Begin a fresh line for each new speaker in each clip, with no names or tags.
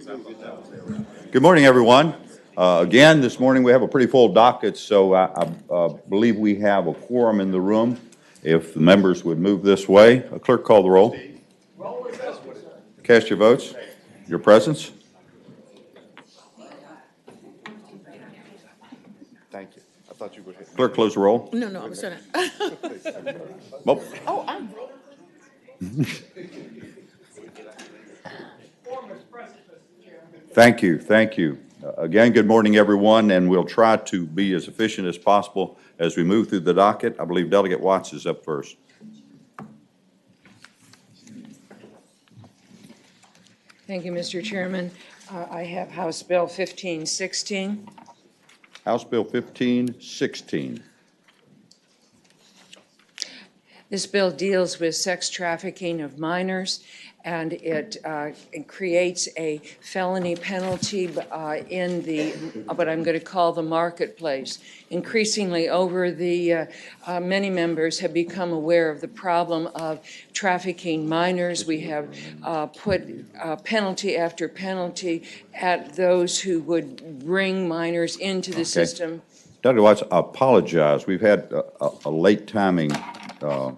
Good morning, everyone. Again, this morning we have a pretty full docket, so I believe we have a quorum in the room. If the members would move this way. Clerk, call the roll. Cast your votes. Your presence. Thank you. I thought you would. Clerk, close the roll.
No, I was gonna.
Well,
Oh, I'm.
thank you. Thank you. Again, good morning, everyone, and we'll try to be as efficient as possible as we move through the docket. I believe Delegate Watts is up first.
Thank you, Mr. Chairman. I have House Bill 1516.
House Bill 1516.
This bill deals with sex trafficking of minors, and it creates a felony penalty in the what I'm going to call the marketplace. Increasingly, over the many members have become aware of the problem of trafficking minors. We have put penalty after penalty at those who would bring minors into the system.
Dr. Watts, I apologize. We've had a late timing,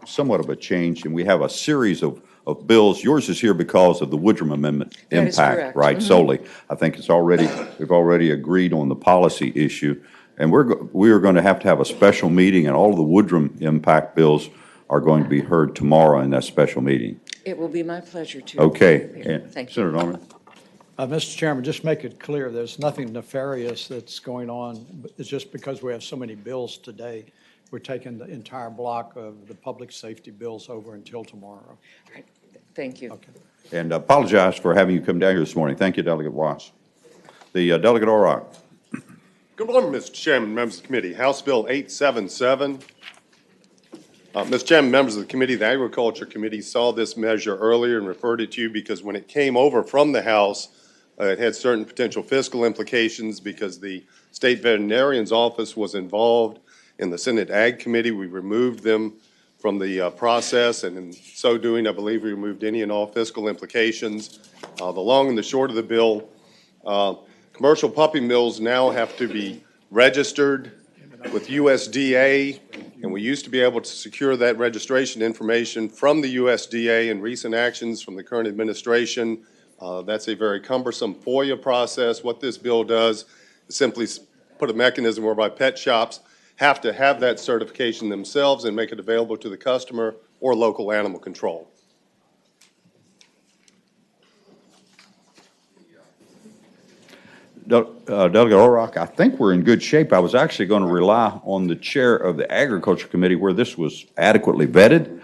somewhat of a change, and we have a series of bills. Yours is here because of the Woodrum Amendment
That is
impact,
correct.
right? Solely. I think we've already agreed on the policy issue, and we are going to have a special meeting, and all of the Woodrum impact bills are going to be heard tomorrow in that special meeting.
It will be my pleasure to.
Okay.
Thank you.
Senator Norman.
Mr. Chairman, just make it clear, there's nothing nefarious that's going on. It's just because we have so many bills today, we're taking the entire block of the public safety bills over until tomorrow.
All right. Thank you.
Okay.
And apologize for having you come down here this morning. Thank you, Delegate Watts. The Delegate Orrock.
Good morning, Mr. Chairman, members of the committee. House Bill 877. Mr. Chairman, members of the committee, the Agriculture Committee saw this measure earlier and referred it to you because when it came over from the House, it had certain potential fiscal implications because the State Veterinarian's Office was involved in the Senate Ag Committee. We removed them from the process, and in so doing, I believe we removed any and all fiscal implications. The long and the short of the bill, commercial puppy mills now have to be registered with USDA, and we used to be able to secure that registration information from the USDA. In recent actions from the current administration, that's a very cumbersome FOIA process. What this bill does is simply put a mechanism whereby pet shops have to have that certification themselves and make it available to the customer or local animal control.
Delegate Orrock, I think we're in good shape. I was actually going to rely on the chair of the Agriculture Committee where this was adequately vetted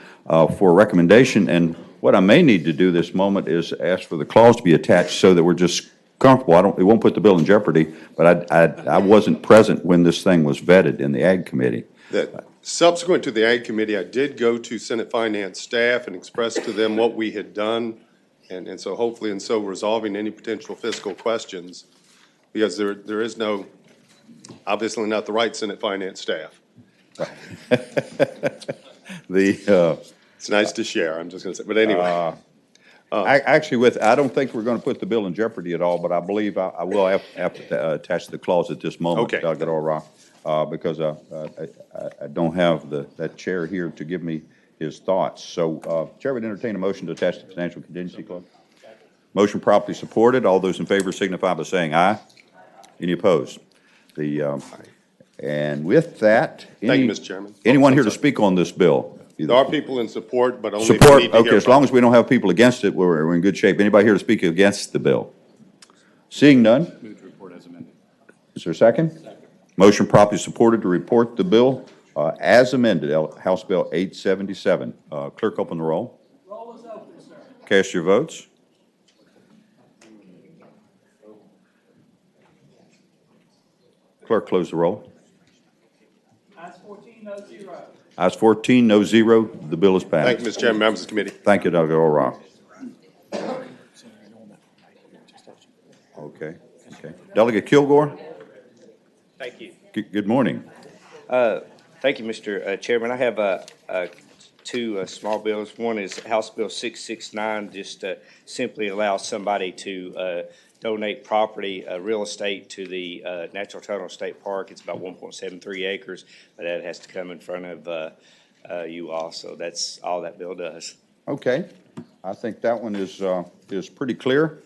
for a recommendation. And what I may need to do this moment is ask for the clause to be attached so that we're just comfortable. It won't put the bill in jeopardy, but I wasn't present when this thing was vetted in the Ag Committee.
That subsequent to the Ag Committee, I did go to Senate Finance staff and express to them what we had done, and so hopefully in so resolving any potential fiscal questions, because there is no, obviously not the right Senate Finance staff. It's nice to share, I'm just going to say, but anyway.
I don't think we're going to put the bill in jeopardy at all, but I believe I will have to attach the clause at this moment,
Okay.
Delegate Orrock, because I don't have that chair here to give me his thoughts. So, Chair would entertain a motion to attach the financial contingency clause. Motion properly supported. All those in favor signify by saying aye. Any opposed? And with that,
Thank you, Mr. Chairman.
anyone here to speak on this bill?
There are people in support, but only if we
Support,
need to
okay,
hear
as
from
long as we don't have people against it, we're in good shape. Anybody here to speak against the bill? Seeing none?
Move to report as amended.
Is there a second? Motion properly supported to report the bill as amended, House Bill 877. Clerk, open the roll.
Roll is open, sir.
Cast your votes. Clerk, close the roll.
Ayes 14, no 0.
Ayes 14, no 0. The bill is passed.
Thank you, Mr. Chairman, members of the committee.
Thank you, Dr. Orrock. Okay. Delegate Kilgore?
Thank you.
Good morning.
Thank you, Mr. Chairman. I have
two small bills. One is House Bill 669, just simply allows somebody to donate property, real estate to the Natural Tunnel State Park. It's about 1.73 acres, but that has to come in front of you all. So that's all that bill does.
Okay, I think that one is pretty clear.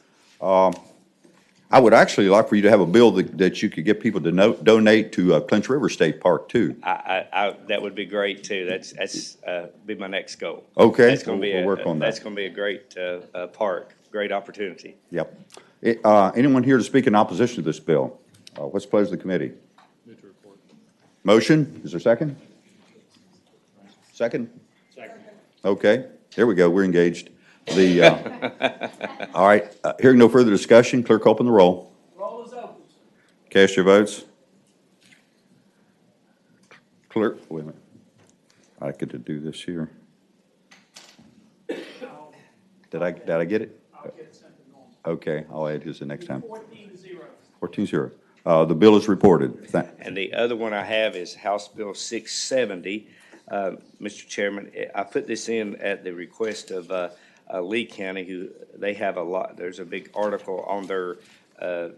I would actually like for you to have a bill that you could get people to donate to Clinch River State Park too.
That would be great too. That's be my next goal.
Okay,
That's going to be
we'll work on that.
That's going to be a great park, great opportunity.
Yep. Anyone here to speak in opposition to this bill? What's the pleasure of the committee? Motion, is there a second? Second? Second. Okay, there we go, we're engaged. All right, hearing no further discussion, clerk open the roll.
Roll is open, sir.
Cast your votes. Clerk, wait a minute. I get to do this here. Did I get it?
I'll get something on.
Okay, I'll add his the next time.
14-0.
14-0. The bill is reported.
And the other one I have is House Bill 670. Mr. Chairman, I put this in at the request of Lee County, who they have a lot. There's a big article on their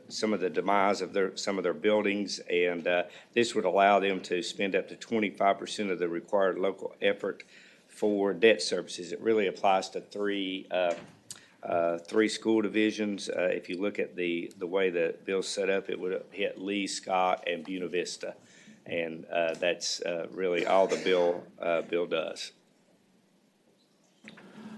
some of the demise of some of their buildings, and this would allow them to spend up to 25% of the required local effort for debt services. It really applies to three school divisions. If you look at the way the bill's set up, it would hit Lee, Scott, and Buena Vista. And that's really all the bill does.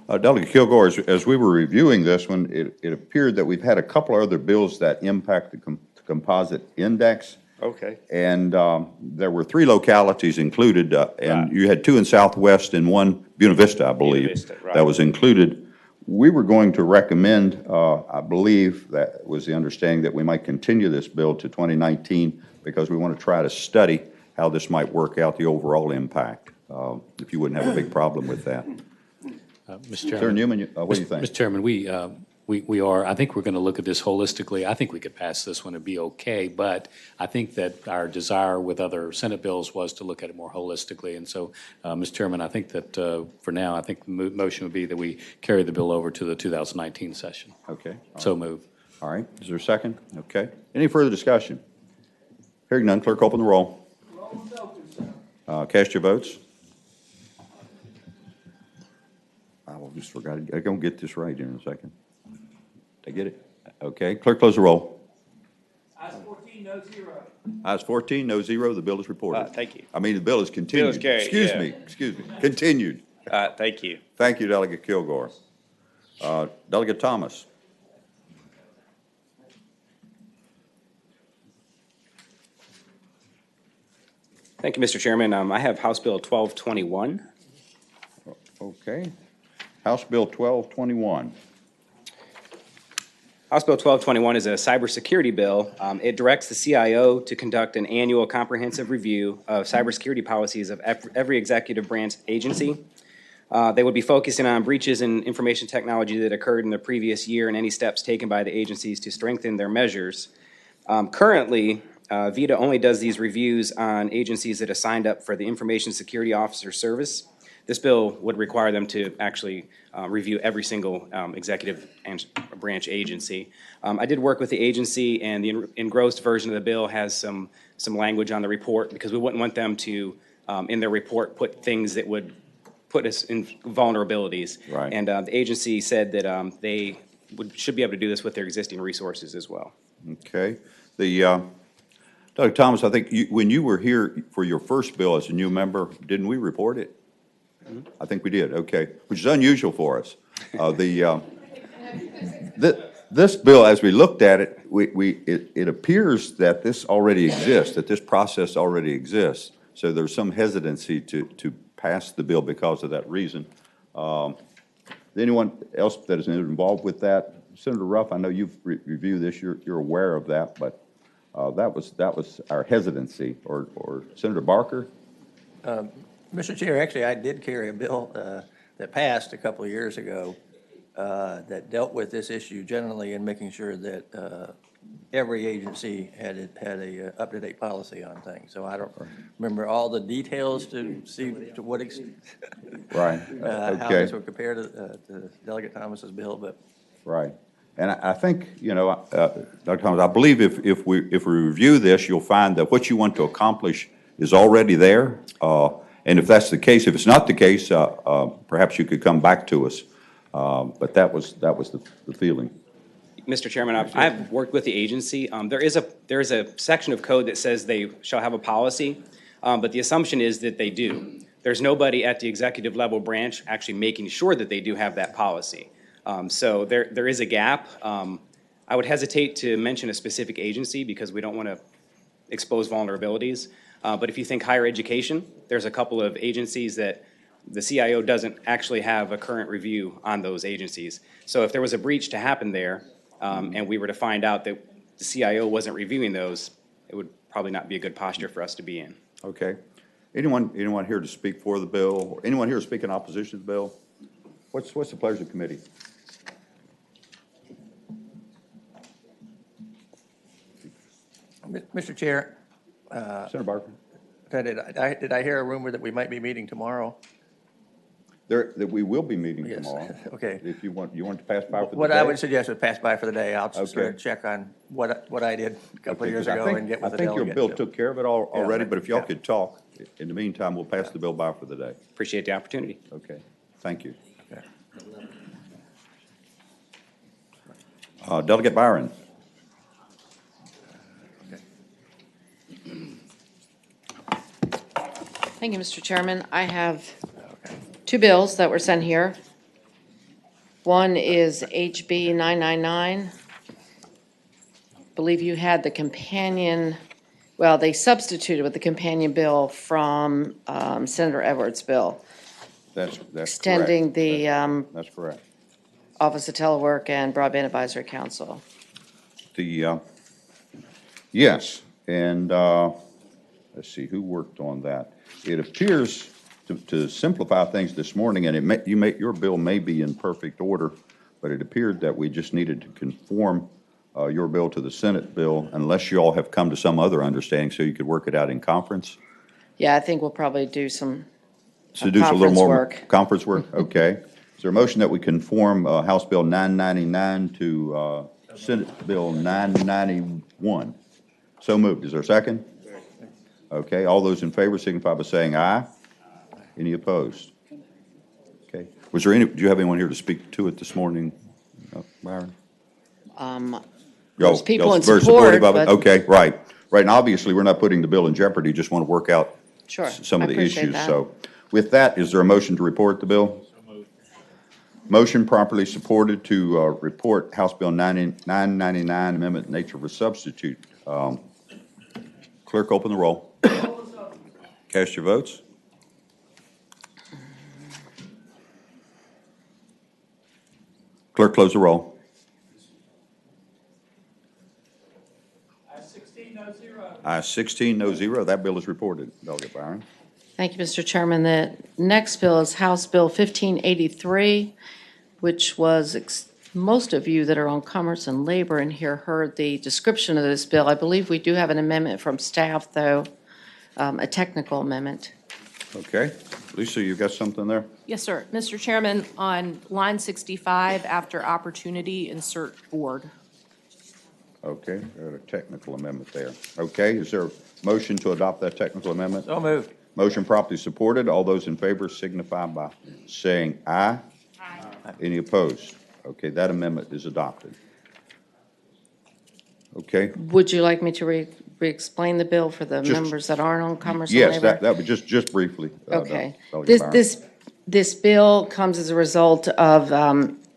Delegate Kilgore, as we were reviewing this one, it appeared that we've had a couple other bills that impact the composite index.
Okay.
And there were 3 localities included, and
Right.
you had 2 in Southwest and 1 Buena Vista, I believe,
Buena Vista, right.
that was included. We were going to recommend, I believe that was the understanding, that we might continue this bill to 2019 because we want to try to study how this might work out, the overall impact, if you wouldn't have a big problem with that.
Mr.
Senator
Chairman.
Newman, what do you think?
Mr. Chairman, we are, I think we're going to look at this holistically. I think we could pass this one and be okay, but I think that our desire with other Senate bills was to look at it more holistically. And so, Mr. Chairman, I think that for now, I think the motion would be that we carry the bill over to the 2019 session.
Okay.
So move.
All right. Is there a second? Okay. Any further discussion? Hearing none, clerk open the roll.
Roll is open, sir.
Cast your votes. I just forgot. I'm going to get this right here in a second. Did I get it? Okay. Clerk, close the roll.
Ayes 14, no 0.
Ayes 14, no 0. The bill is reported.
Thank you.
I mean, the bill is continued.
Bill is carried,
Excuse
yeah.
me. Excuse me. Continued.
Thank you.
Thank you, Delegate Kilgore. Delegate Thomas.
Thank you, Mr. Chairman. I have House Bill 1221.
Okay. House Bill 1221.
House Bill 1221 is a cybersecurity bill. It directs the CIO to conduct an annual comprehensive review of cybersecurity policies of every executive branch agency. They would be focusing on breaches in information technology that occurred in the previous year and any steps taken by the agencies to strengthen their measures. Currently, VITA only does these reviews on agencies that have signed up for the Information Security Officer Service. This bill would require them to actually review every single executive and branch agency. I did work with the agency, and the engrossed version of the bill has some language on the report because we wouldn't want them to, in their report, put things that would put us in vulnerabilities.
Right.
And the agency said that they should be able to do this with their existing resources as well.
Okay. Doug Thomas, I think when you were here for your first bill as a new member, didn't we report it? I think we did, okay, which is unusual for us. This bill, as we looked at it, it appears that this already exists, that this process already exists. So there's some hesitancy to pass the bill because of that reason. Anyone else that is involved with that? Senator Ruff, I know you've reviewed this, you're aware of that, but that was our hesitancy. Or Senator Barker?
Mr. Chair, actually, I did carry a bill that passed a couple of years ago that dealt with this issue generally and making sure that every agency had a up-to-date policy on things. So I don't remember all the details to see to what
Right,
how
okay.
this would compare to Delegate Thomas's bill, but
Right. And I think, Dr. Thomas, I believe if we review this, you'll find that what you want to accomplish is already there. And if that's the case, if it's not the case, perhaps you could come back to us. But that was the feeling.
Mr. Chairman, I've worked with the agency. There is a section of code that says they shall have a policy, but the assumption is that they do. There's nobody at the executive level branch actually making sure that they do have that policy. So there is a gap. I would hesitate to mention a specific agency because we don't want to expose vulnerabilities. But if you think higher education, there's a couple of agencies that the CIO doesn't actually have a current review on those agencies. So if there was a breach to happen there, and we were to find out that the CIO wasn't reviewing those, it would probably not be a good posture for us to be in.
Okay. Anyone here to speak for the bill? Or anyone here to speak in opposition to the bill? What's the pleasure of the committee?
Mr. Chair,
Senator Barker?
did I hear a rumor that we might be meeting tomorrow?
That we will be meeting
Yes.
tomorrow.
Okay.
If you want to pass by for the day?
What I would suggest is pass by for the day. I'll just sort
Okay.
of check on what I did a couple of
Okay,
years
'cause
ago and get with the
I think
delegate.
your bill took care of it already,
Yeah.
but if y'all
Yeah.
could talk, in the meantime, we'll pass the bill by for the day.
Appreciate the opportunity.
Okay, thank you.
Okay.
Delegate Byron?
Thank you, Mr. Chairman. I have two bills that were sent here. One is HB 999. Believe you had the companion, well, they substituted with the companion bill from Senator Edwards' bill,
That's correct.
extending the
That's correct.
Office of Telework and Broadband Advisory Council.
Yes, and let's see, who worked on that? It appears to simplify things this morning, and your bill may be in perfect order, but it appeared that we just needed to conform your bill to the Senate bill unless you all have come to some other understanding so you could work it out in conference.
Yeah, I think we'll probably do some
So do a little
conference
more
work.
conference work, okay. Is there a motion that we conform House Bill 999 to Senate Bill 991? So moved. Is there a second? Okay, all those in favor signify by saying aye. Any opposed? Okay. Do you have anyone here to speak to it this morning, Byron?
There's people in
Very
support,
supportive of it?
but-
Okay, right. Right, and obviously, we're not putting the bill in jeopardy, just want to work out
Sure,
some
I
of the
appreciate
issues.
that.
So with that, is there a motion to report the bill? Motion properly supported to report House Bill 999, Amendment Nature of a Substitute. Clerk, open the roll. Cast your votes. Clerk, close the roll.
Ayes 16, no zero.
Ayes 16, no zero. That bill is reported. Delegate Byron.
Thank you, Mr. Chairman. The next bill is House Bill 1583, which was, most of you that are on Commerce and Labor in here heard the description of this bill. I believe we do have an amendment from staff, though, a technical amendment.
Okay. Lisa, you got something there?
Yes, sir. Mr. Chairman, on line 65, after opportunity, insert board.
Okay, got a technical amendment there. Okay, is there a motion to adopt that technical amendment?
So moved.
Motion properly supported. All those in favor signify by saying aye. Aye. Any opposed? Okay, that amendment is adopted. Okay,
Would you like me to re-explain the bill for the
Just-
members that aren't on Commerce and
yes,
Labor?
that would just briefly.
Okay.
Delegate Byron.
This bill comes as a result of,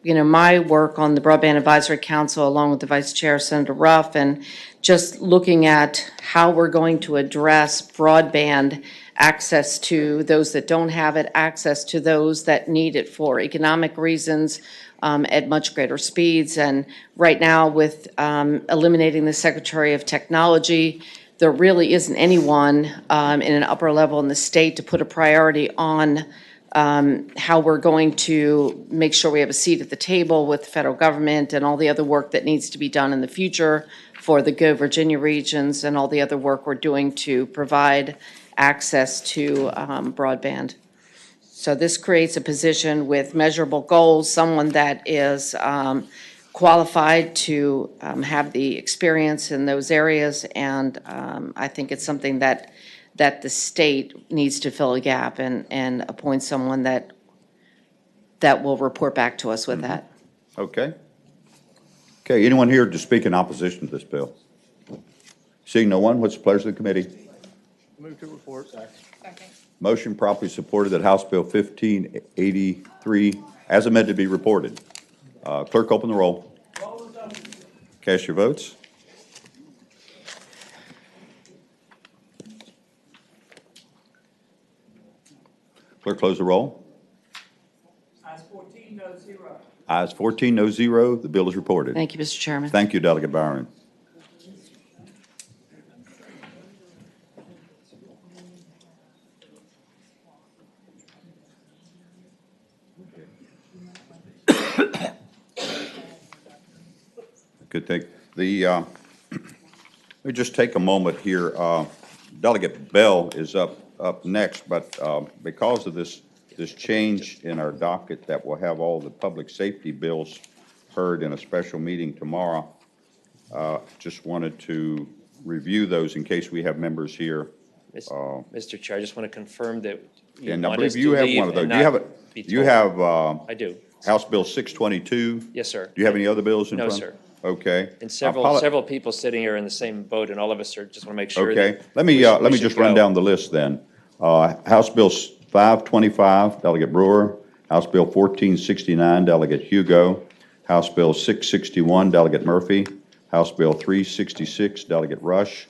my work on the Broadband Advisory Council along with the Vice Chair, Senator Ruff, and just looking at how we're going to address broadband access to those that don't have it, access to those that need it for economic reasons, at much greater speeds. And right now, with eliminating the Secretary of Technology, there really isn't anyone in an upper level in the state to put a priority on how we're going to make sure we have a seat at the table with the federal government and all the other work that needs to be done in the future for the Go Virginia regions and all the other work we're doing to provide access to broadband. So this creates a position with measurable goals, someone that is qualified to have the experience in those areas, and I think it's something that the state needs to fill a gap and appoint someone that will report back to us with that.
Okay. Okay, anyone here to speak in opposition to this bill? Seeing no one, what's the pleasure of the committee?
Move to report.
Motion properly supported that House Bill 1583, as amended, be reported. Clerk, open the roll. Cast your votes. Clerk, close the roll.
Ayes 14, no 0.
Ayes 14, no 0. The bill is reported.
Thank you, Mr. Chairman.
Thank you, Delegate Byron. Good thing. Let me just take a moment here. Delegate Bell is up next, but because of this change in our docket that will have all the public safety bills heard in a special meeting tomorrow, just wanted to review those in case we have members here.
Mr. Chair, I just want to confirm that you
And I
want
believe
us to
you have
leave
one of those.
and
Do you have
not
it?
be
You
told.
have
I do.
House Bill 622?
Yes, sir.
Do you have any other bills in
No,
front?
sir.
Okay.
And
Apolo-
several people sitting here in the same boat, and all of us are, just want to make sure
Okay,
that
let me
we should
just run
go.
down the list then. House Bill 525, Delegate Brewer. House Bill 1469, Delegate Hugo. House Bill 661, Delegate Murphy. House Bill 366, Delegate Rush.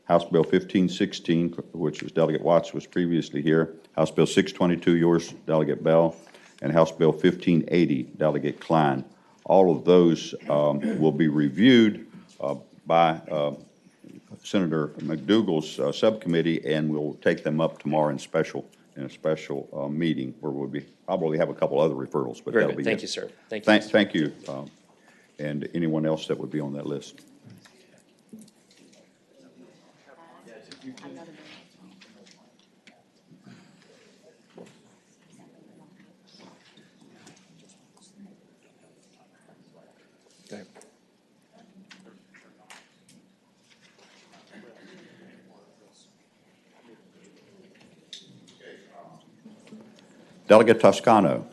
House Bill 1516, which was Delegate Watts was previously here. House Bill 622, yours, Delegate Bell. And House Bill 1580, Delegate Klein. All of those will be reviewed by Senator McDougal's subcommittee, and we'll take them up tomorrow in a special meeting where we'll probably have a couple other referrals, but
Very
that'll
good.
be
Thank
it.
you, sir. Thank you.
Thank you, and anyone else that would be on that list. Delegate Toscano.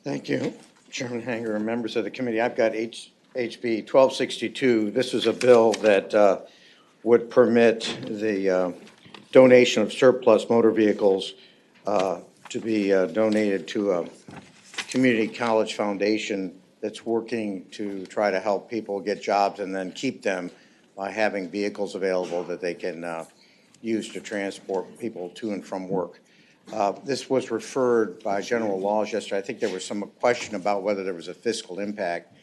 Thank you, Chairman Hanger and members of the committee. I've got HB 1262. This is a bill that would permit the donation of surplus motor vehicles to be donated to a community college foundation that's working to try to help people get jobs and then keep them by having vehicles available that they can use to transport people to and from work. This was referred by General Laws yesterday. I think there was some question about whether there was a fiscal impact.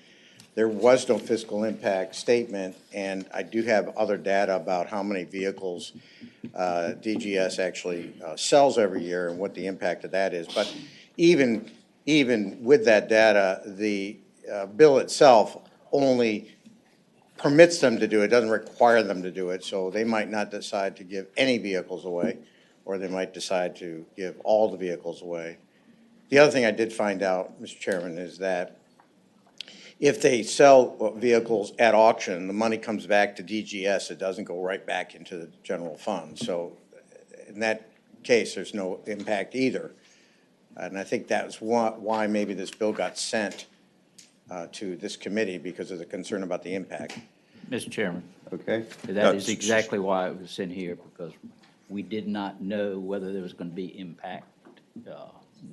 There was no fiscal impact statement, and I do have other data about how many vehicles DGS actually sells every year and what the impact of that is. But even with that data, the bill itself only permits them to do it, doesn't require them to do it. So they might not decide to give any vehicles away, or they might decide to give all the vehicles away. The other thing I did find out, Mr. Chairman, is that if they sell vehicles at auction, the money comes back to DGS. It doesn't go right back into the general fund. So in that case, there's no impact either. And I think that's why maybe this bill got sent to this committee, because of the concern about the impact.
Mr. Chairman,
Okay.
that is exactly why it was sent here, because we did not know whether there was going to be impact.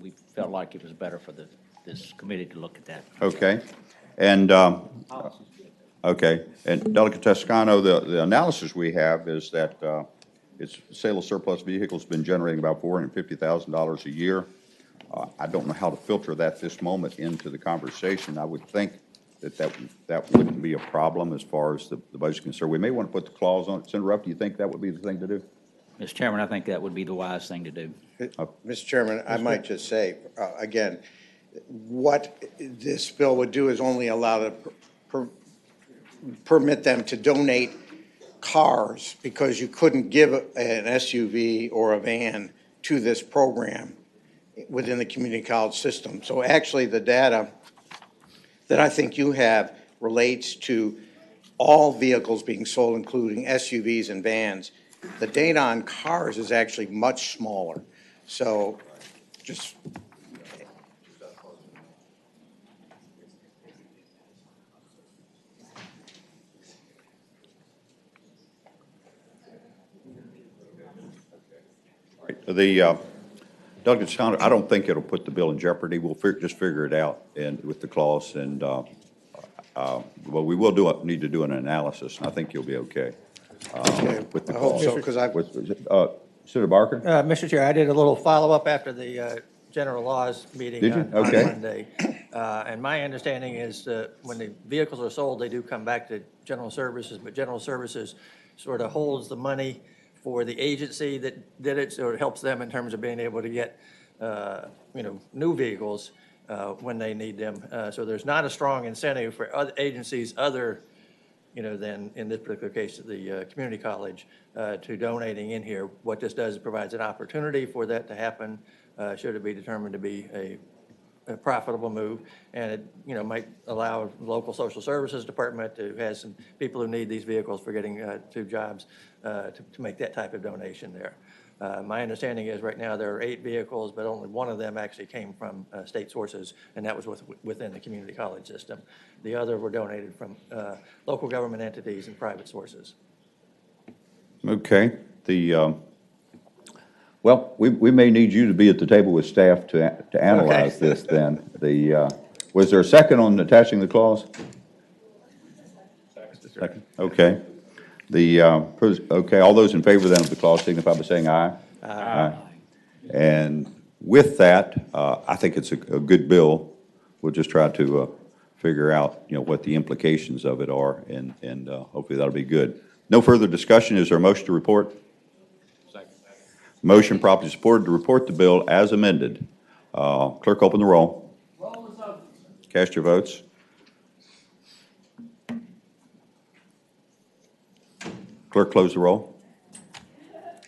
We felt like it was better for this committee to look at that.
Okay. And, okay. And Delegate Toscano, the analysis we have is that its sale of surplus vehicles has been generating about $450,000 a year. I don't know how to filter that this moment into the conversation. I would think that wouldn't be a problem as far as the budget is concerned. We may want to put the clause on it. Senator Ruff, do you think that would be the thing to do?
Mr. Chairman, I think that would be the wise thing to do.
Mr. Chairman, I might just say, again, what this bill would do is only allow permit them to donate cars, because you couldn't give an SUV or a van to this program within the community college system. So actually, the data that I think you have relates to all vehicles being sold, including SUVs and vans. The data on cars is actually much smaller. So just
The, Doug, I don't think it'll put the bill in jeopardy. We'll just figure it out and with the clause, and well, we will need to do an analysis, and I think you'll be okay with the
I hope
clause.
so, because
Senator Barker?
Mr. Chair, I did a little follow-up after the general laws meeting
Did you?
on
Okay.
Monday. And my understanding is when the vehicles are sold, they do come back to general services, but general services sort of holds the money for the agency that did it, so it helps them in terms of being able to get, new vehicles when they need them. So there's not a strong incentive for other agencies other, than in this particular case, the community college, to donating in here. What this does is provides an opportunity for that to happen, should it be determined to be a profitable move, and it might allow local social services department who has some people who need these vehicles for getting to jobs to make that type of donation there. My understanding is right now there are 8 vehicles, but only one of them actually came from state sources, and that was within the community college system. The other were donated from local government entities and private sources.
Okay. Well, we may need you to be at the table with staff to analyze this then. Was there a second on attaching the clause? Second. Okay. Okay, all those in favor then of the clause signify by saying aye. Aye. And with that, I think it's a good bill. We'll just try to figure out, what the implications of it are, and hopefully that'll be good. No further discussion. Is there a motion to report? Motion properly supported to report the bill as amended. Clerk, open the roll.
Roll is open.
Cast your votes. Clerk, close the roll.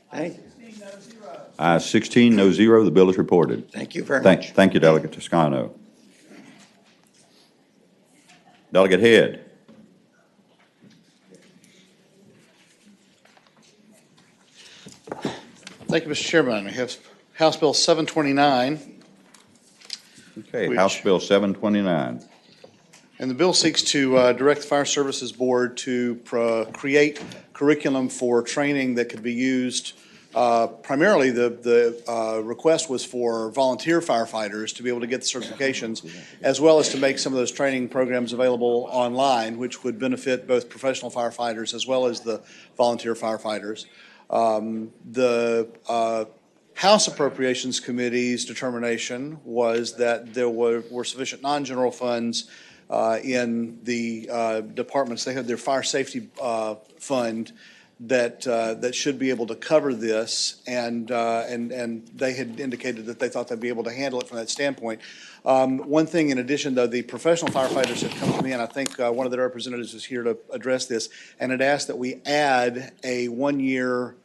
Thank
16 no 0.
Ayes 16, no 0. The bill is reported.
you very much.
Thank you, Delegate Toscano. Delegate Head.
Thank you, Mr. Chairman. We have House Bill 729,
Okay, House Bill 729.
and the bill seeks to direct the Fire Services Board to create curriculum for training that could be used. Primarily, the request was for volunteer firefighters to be able to get the certifications, as well as to make some of those training programs available online, which would benefit both professional firefighters as well as the volunteer firefighters. The House Appropriations Committee's determination was that there were sufficient non-general funds in the departments. They had their fire safety fund that should be able to cover this, and they had indicated that they thought they'd be able to handle it from that standpoint. One thing in addition, though, the professional firefighters had come to me, and I think one of their representatives is here to address this, and had asked that we add a one-year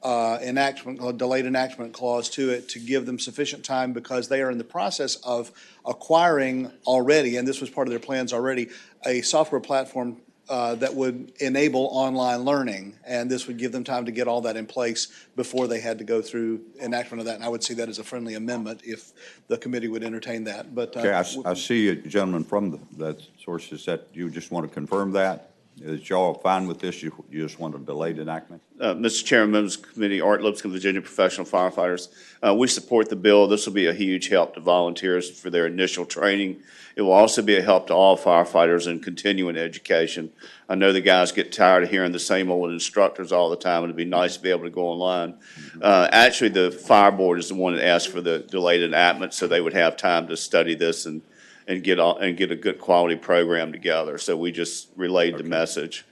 delayed enactment clause to it to give them sufficient time, because they are in the process of acquiring already, and this was part of their plans already, a software platform that would enable online learning, and this would give them time to get all that in place before they had to go through enactment of that. And I would see that as a friendly amendment if the committee would entertain that. But
Okay, I see a gentleman from that source. Is that you just want to confirm that? Is y'all fine with this? You just want a delayed enactment?
Mr. Chairman, members of the committee, Art Lipscomb, Virginia Professional Firefighters. We support the bill. This will be a huge help to volunteers for their initial training. It will also be a help to all firefighters in continuing education. I know the guys get tired of hearing the same old instructors all the time, and it'd be nice to be able to go online. Actually, the fire board is the one that asked for the delayed enactment, so they would have time to study this and and get a good quality program together. So we just relayed the message.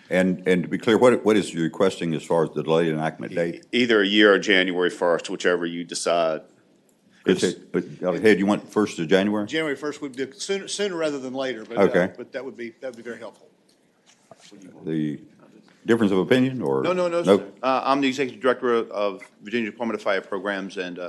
And to be clear, what is you requesting as far as the delayed enactment date?
Either a year or January 1st, whichever you decide.
But Head, you want 1st of January?
January 1st would be sooner rather than later, but,
Okay.
but that would be very helpful.
The difference of opinion, or?
No, sir. I'm the Executive Director of Virginia Department of Fire Programs, and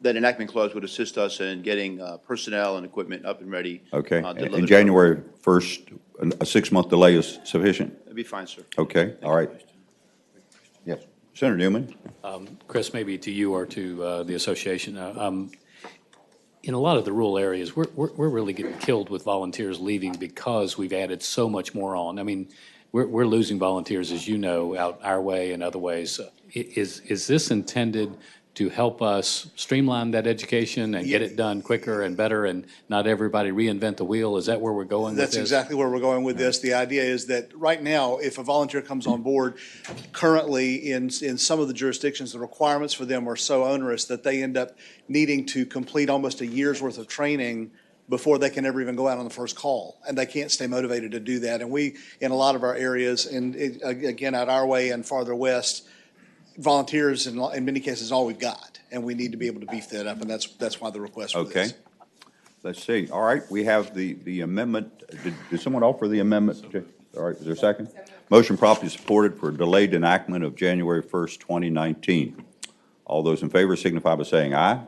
that enactment clause would assist us in getting personnel and equipment up and ready.
Okay,
to deliver
and
the
January 1st, a 6-month delay is sufficient?
That'd be fine, sir.
Okay, all right. Yes, Senator Newman?
Chris, maybe to you or to the association. In a lot of the rural areas, we're really getting killed with volunteers leaving because we've added so much more on. I mean, we're losing volunteers, as you know, out our way and other ways. Is this intended to help us streamline that education and get it done quicker and better and not everybody reinvent the wheel? Is that where we're going with this?
That's exactly where we're going with this. The idea is that right now, if a volunteer comes on board, currently in some of the jurisdictions, the requirements for them are so onerous that they end up needing to complete almost a year's worth of training before they can ever even go out on the first call, and they can't stay motivated to do that. And we, in a lot of our areas, and again, out our way and farther west, volunteers in many cases is all we've got, and we need to be able to beef that up, and that's why the request for this.
Okay. Let's see. All right, we have the amendment. Did someone offer the amendment? Okay. All right, is there a second? Motion properly supported for delayed enactment of January 1st, 2019. All those in favor signify by saying aye.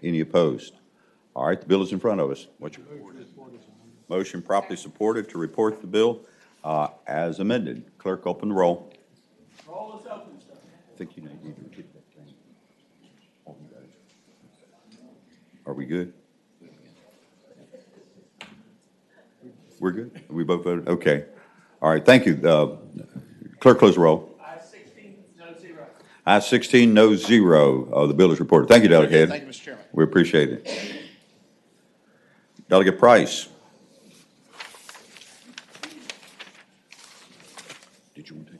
Any opposed? All right, the bill is in front of us. What's your motion properly supported to report the bill as amended? Clerk, open the roll.
Roll is open, sir.
I think you need to get that thing. Are we good? We're good? We both voted? Okay. All right, thank you. Clerk, close the roll.
Ayes 16, no zero.
Ayes 16, no zero. The bill is reported. Thank you, Delegate Head.
Thank you, Mr. Chairman.
We appreciate it. Delegate Price. Did you want to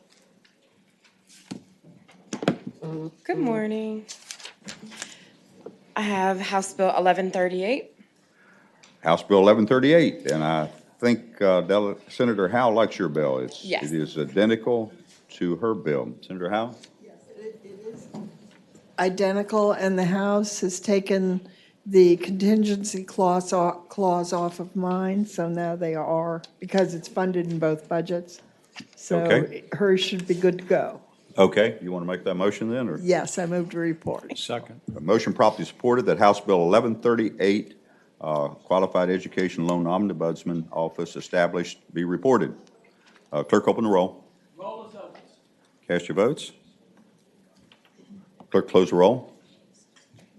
take?
Good morning. I have House Bill 1138.
House Bill 1138, and I think Senator Howe likes your bill.
Yes.
It is identical to her bill. Senator Howe?
Yes, it is identical, and the House has taken the contingency clause off of mine, so now they are, because it's funded in both budgets. So
Okay.
hers should be good to go.
Okay, you want to make that motion then, or?
Yes, I move to report.
Second.
A motion properly supported that House Bill 1138, Qualified Education Loan Ombudsman Office established, be reported. Clerk, open the roll.
Roll is open.
Cast your votes. Clerk, close the roll.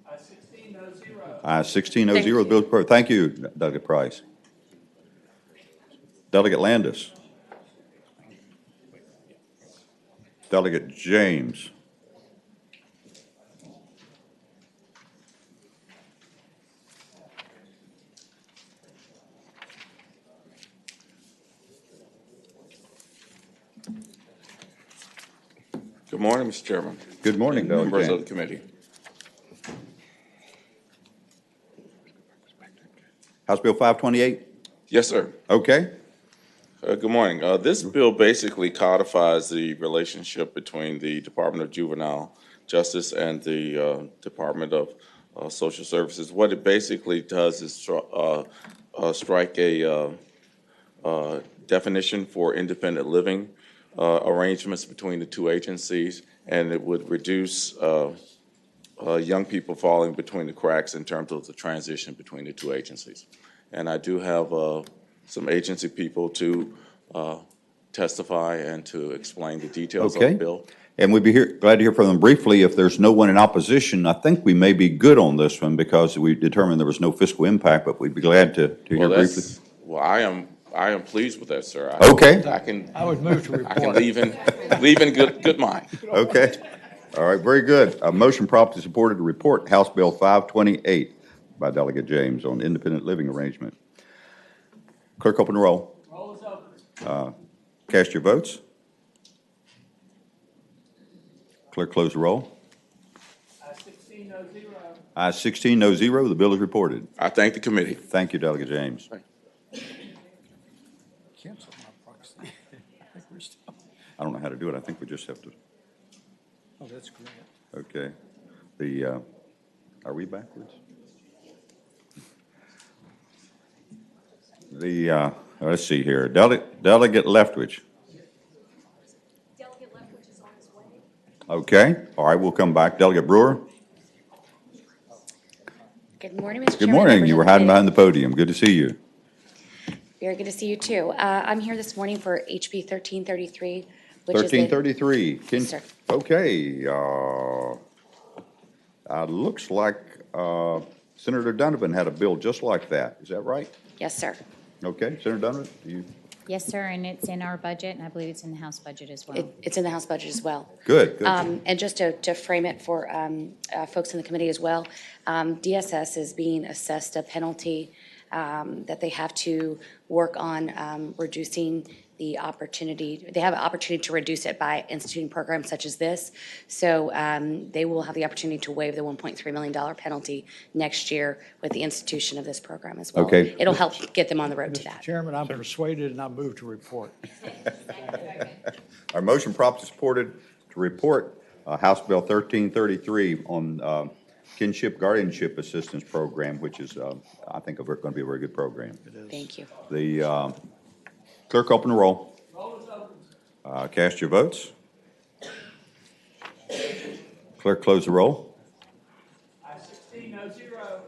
Ayes 16, no zero.
Ayes 16, no zero. The bill is approved. Thank you, Delegate Price. Delegate Landis. Delegate James.
Good morning, Mr. Chairman.
Good morning, Delegate
Members of
James.
the committee.
House Bill 528?
Yes, sir.
Okay.
Good morning. This bill basically codifies the relationship between the Department of Juvenile Justice and the Department of Social Services. What it basically does is strike a definition for independent living arrangements between the two agencies, and it would reduce young people falling between the cracks in terms of the transition between the two agencies. And I do have some agency people to testify and to explain the details of the
Okay.
bill.
And we'd be glad to hear from them briefly. If there's no one in opposition, I think we may be good on this one because we determined there was no fiscal impact, but we'd be glad to hear briefly.
Well, I am pleased with that, sir.
Okay.
I
would move to
I can
report.
leave in good mind.
Okay. All right, very good. A motion properly supported to report House Bill 528 by Delegate James on independent living arrangement. Clerk, open the roll.
Roll is open.
Cast your votes. Clerk, close the roll.
Ayes 16, Ayes 16-0.
The bill is reported.
I thank the committee.
Thank you, Delegate James.
Cancel my proxy. I think we're still.
I don't know how to do it. I think we just have to,
Oh, that's great.
okay. Are we backwards? Let's see here. Delegate Leftwich.
Delegate Leftwich is on his way.
Okay, all right, we'll come back. Delegate Brewer?
Good morning, Mr. Chairman.
Good morning.
members
You
of
were
the
hiding
committee.
behind the podium. Good to see you.
Very good to see you, too. I'm here this morning for HB 1333, which is the...
1333.
Yes, sir.
Okay, looks like Senator Donovan had a bill just like that. Is that right?
Yes, sir.
Okay, Senator Donovan, you,
Yes, sir, and it's in our budget, and I believe it's in the House budget as well.
It's in the House budget as well.
good, good.
And just to frame it for folks in the committee as well, DSS is being assessed a penalty that they have to work on reducing the opportunity. They have an opportunity to reduce it by instituting programs such as this. So they will have the opportunity to waive the $1.3 million penalty next year with the institution of this program as well.
Okay.
It'll help get them on the road to
Mr.
that.
Chairman, I'm persuaded and I move to report.
Our motion properly supported to report House Bill 1333 on Kinship Guardianship Assistance Program, which is, I think, going to be a very good program.
Thank you.
The clerk, open the roll. Cast your votes. Clerk, close the roll.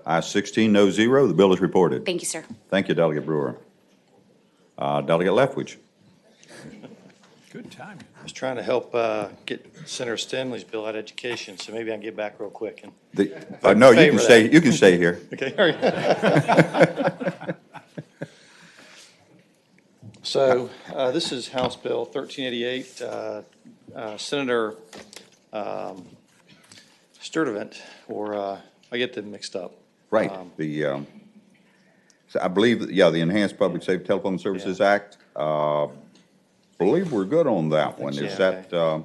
Ayes 16-0. The bill is reported.
Thank you, sir.
Thank you, Delegate Brewer. Delegate Leftwich.
Good timing.
I was trying to help get Senator Stanley's bill out of education, so maybe I can get back real quick. And
No, you
favor
can stay.
that.
You can stay here.
Okay, all right. So this is House Bill 1388. Senator Sturdivant, or I get them mixed up.
Right. So I believe that, the Enhanced Public Safety Telephone Services Act. Believe we're good on that one. Is
Yeah,
that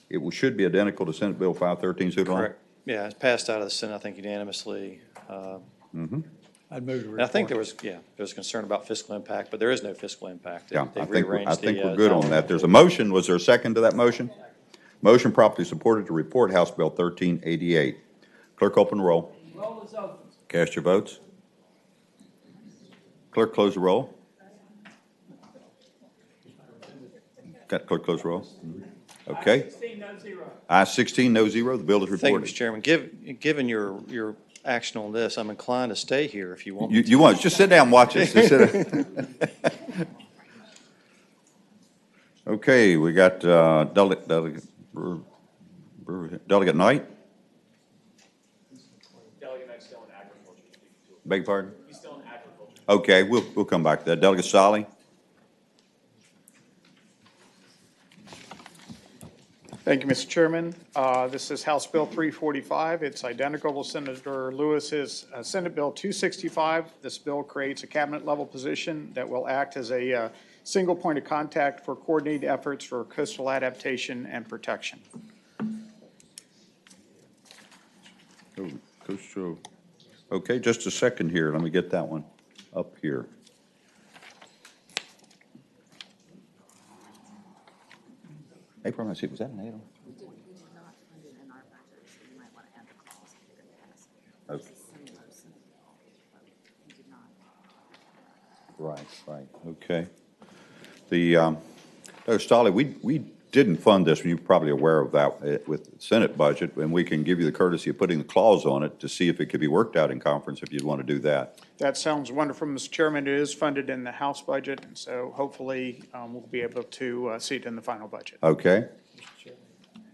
it should be identical to Senate Bill 513, Supervisor?
Correct. Yeah, it's passed out of the Senate, I think unanimously.
I'd move to report.
And I think there was concern about fiscal impact, but there is no fiscal impact.
Yeah,
They've
I think
rearranged
we're
the,
good on that. There's a motion. Was there a second to that motion? Motion properly supported to report House Bill 1388. Clerk, open the roll.
Roll is open.
Cast your votes. Clerk, close the roll. Got clerk, close the roll. Okay.
Ayes 16-0.
Ayes 16-0. The bill is
Thank you,
reported.
Mr. Chairman. Given your action on this, I'm inclined to stay here if you want me to.
You want, just sit down and watch us. Just sit down. Okay, we got Delegate Knight.
Delegate Knight's still in agriculture.
Beg your pardon?
He's still in agriculture.
Okay, we'll come back to that. Delegate Solly.
Thank you, Mr. Chairman. This is House Bill 345. It's identical to Senator Lewis's Senate Bill 265. This bill creates a cabinet-level position that will act as a single point of contact for coordinated efforts for coastal adaptation and protection.
Oh, Coastal. Okay, just a second here. Let me get that one up here. April, let's see, was that an item?
We did not fund it in our budget, so you might want to add the clause if you're going to pass it.
Okay.
It's similar, but we did not.
Right, okay. Dr. Stolley, we didn't fund this, and you're probably aware of that with the Senate budget, and we can give you the courtesy of putting the clause on it to see if it could be worked out in conference if you'd want to do that.
That sounds wonderful, Mr. Chairman. It is funded in the House budget, and so hopefully we'll be able to see it in the final budget.
Okay?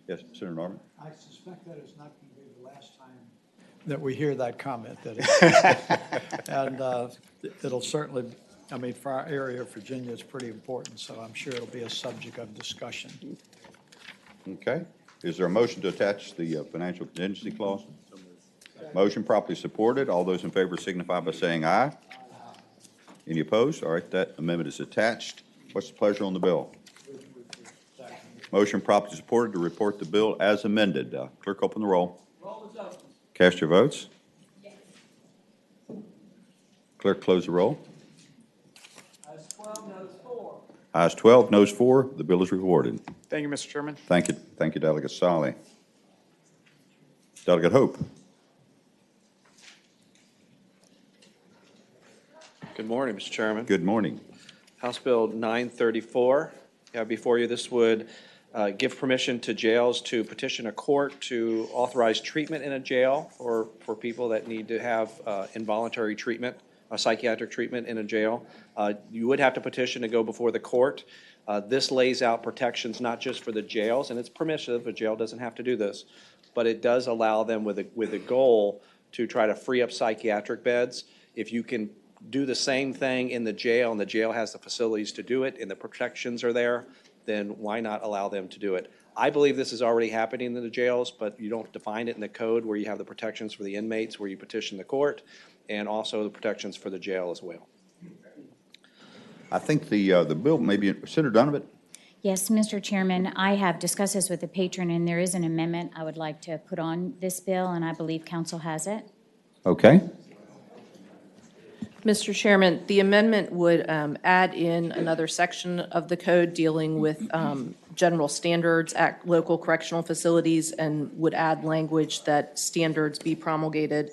Yes, Senator Norman?
I suspect that is not going to be the last time that we hear that comment. And it'll certainly, I mean, for our area of Virginia, it's pretty important, so I'm sure it'll be a subject of discussion.
Okay. Is there a motion to attach the financial contingency clause? Motion properly supported. All those in favor signify by saying aye. Any opposed? All right, that amendment is attached. What's the pleasure on the bill? Motion properly supported to report the bill as amended. Clerk, open the roll.
Roll is open.
Cast your votes. Clerk, close the roll. Ayes 12, noes 4. The bill is reported.
Thank you, Mr. Chairman.
Thank you, Delegate Solly. Delegate Hope.
Good morning, Mr. Chairman.
Good morning.
House Bill 934, you have before you, this would give permission to jails to petition a court to authorize treatment in a jail for people that need to have involuntary treatment, psychiatric treatment in a jail. You would have to petition to go before the court. This lays out protections not just for the jails, and it's permissive, a jail doesn't have to do this, but it does allow them with a goal to try to free up psychiatric beds. If you can do the same thing in the jail, and the jail has the facilities to do it, and the protections are there, then why not allow them to do it? I believe this is already happening in the jails, but you don't define it in the code where you have the protections for the inmates, where you petition the court, and also the protections for the jail as well.
I think the bill, maybe, Senator Donovan?
Yes, Mr. Chairman, I have discussed this with the patron, and there is an amendment I would like to put on this bill, and I believe council has it.
Okay.
Mr. Chairman, the amendment would add in another section of the code dealing with general standards at local correctional facilities and would add language that standards be promulgated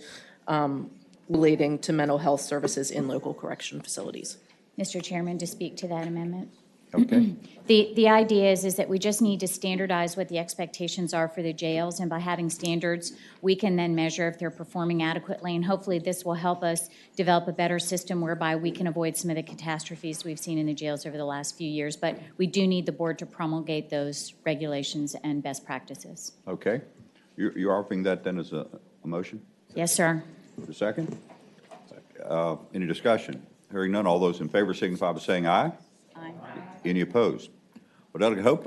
relating to mental health services in local correction facilities.
Mr. Chairman, to speak to that amendment.
Okay.
The idea is that we just need to standardize what the expectations are for the jails, and by having standards, we can then measure if they're performing adequately, and hopefully this will help us develop a better system whereby we can avoid some of the catastrophes we've seen in the jails over the last few years. But we do need the board to promulgate those regulations and best practices.
Okay. You're offering that then as a motion?
Yes, sir.
A second? Any discussion? Hearing none, all those in favor signify by saying aye.
Aye.
Any opposed? Well, Delegate Hope,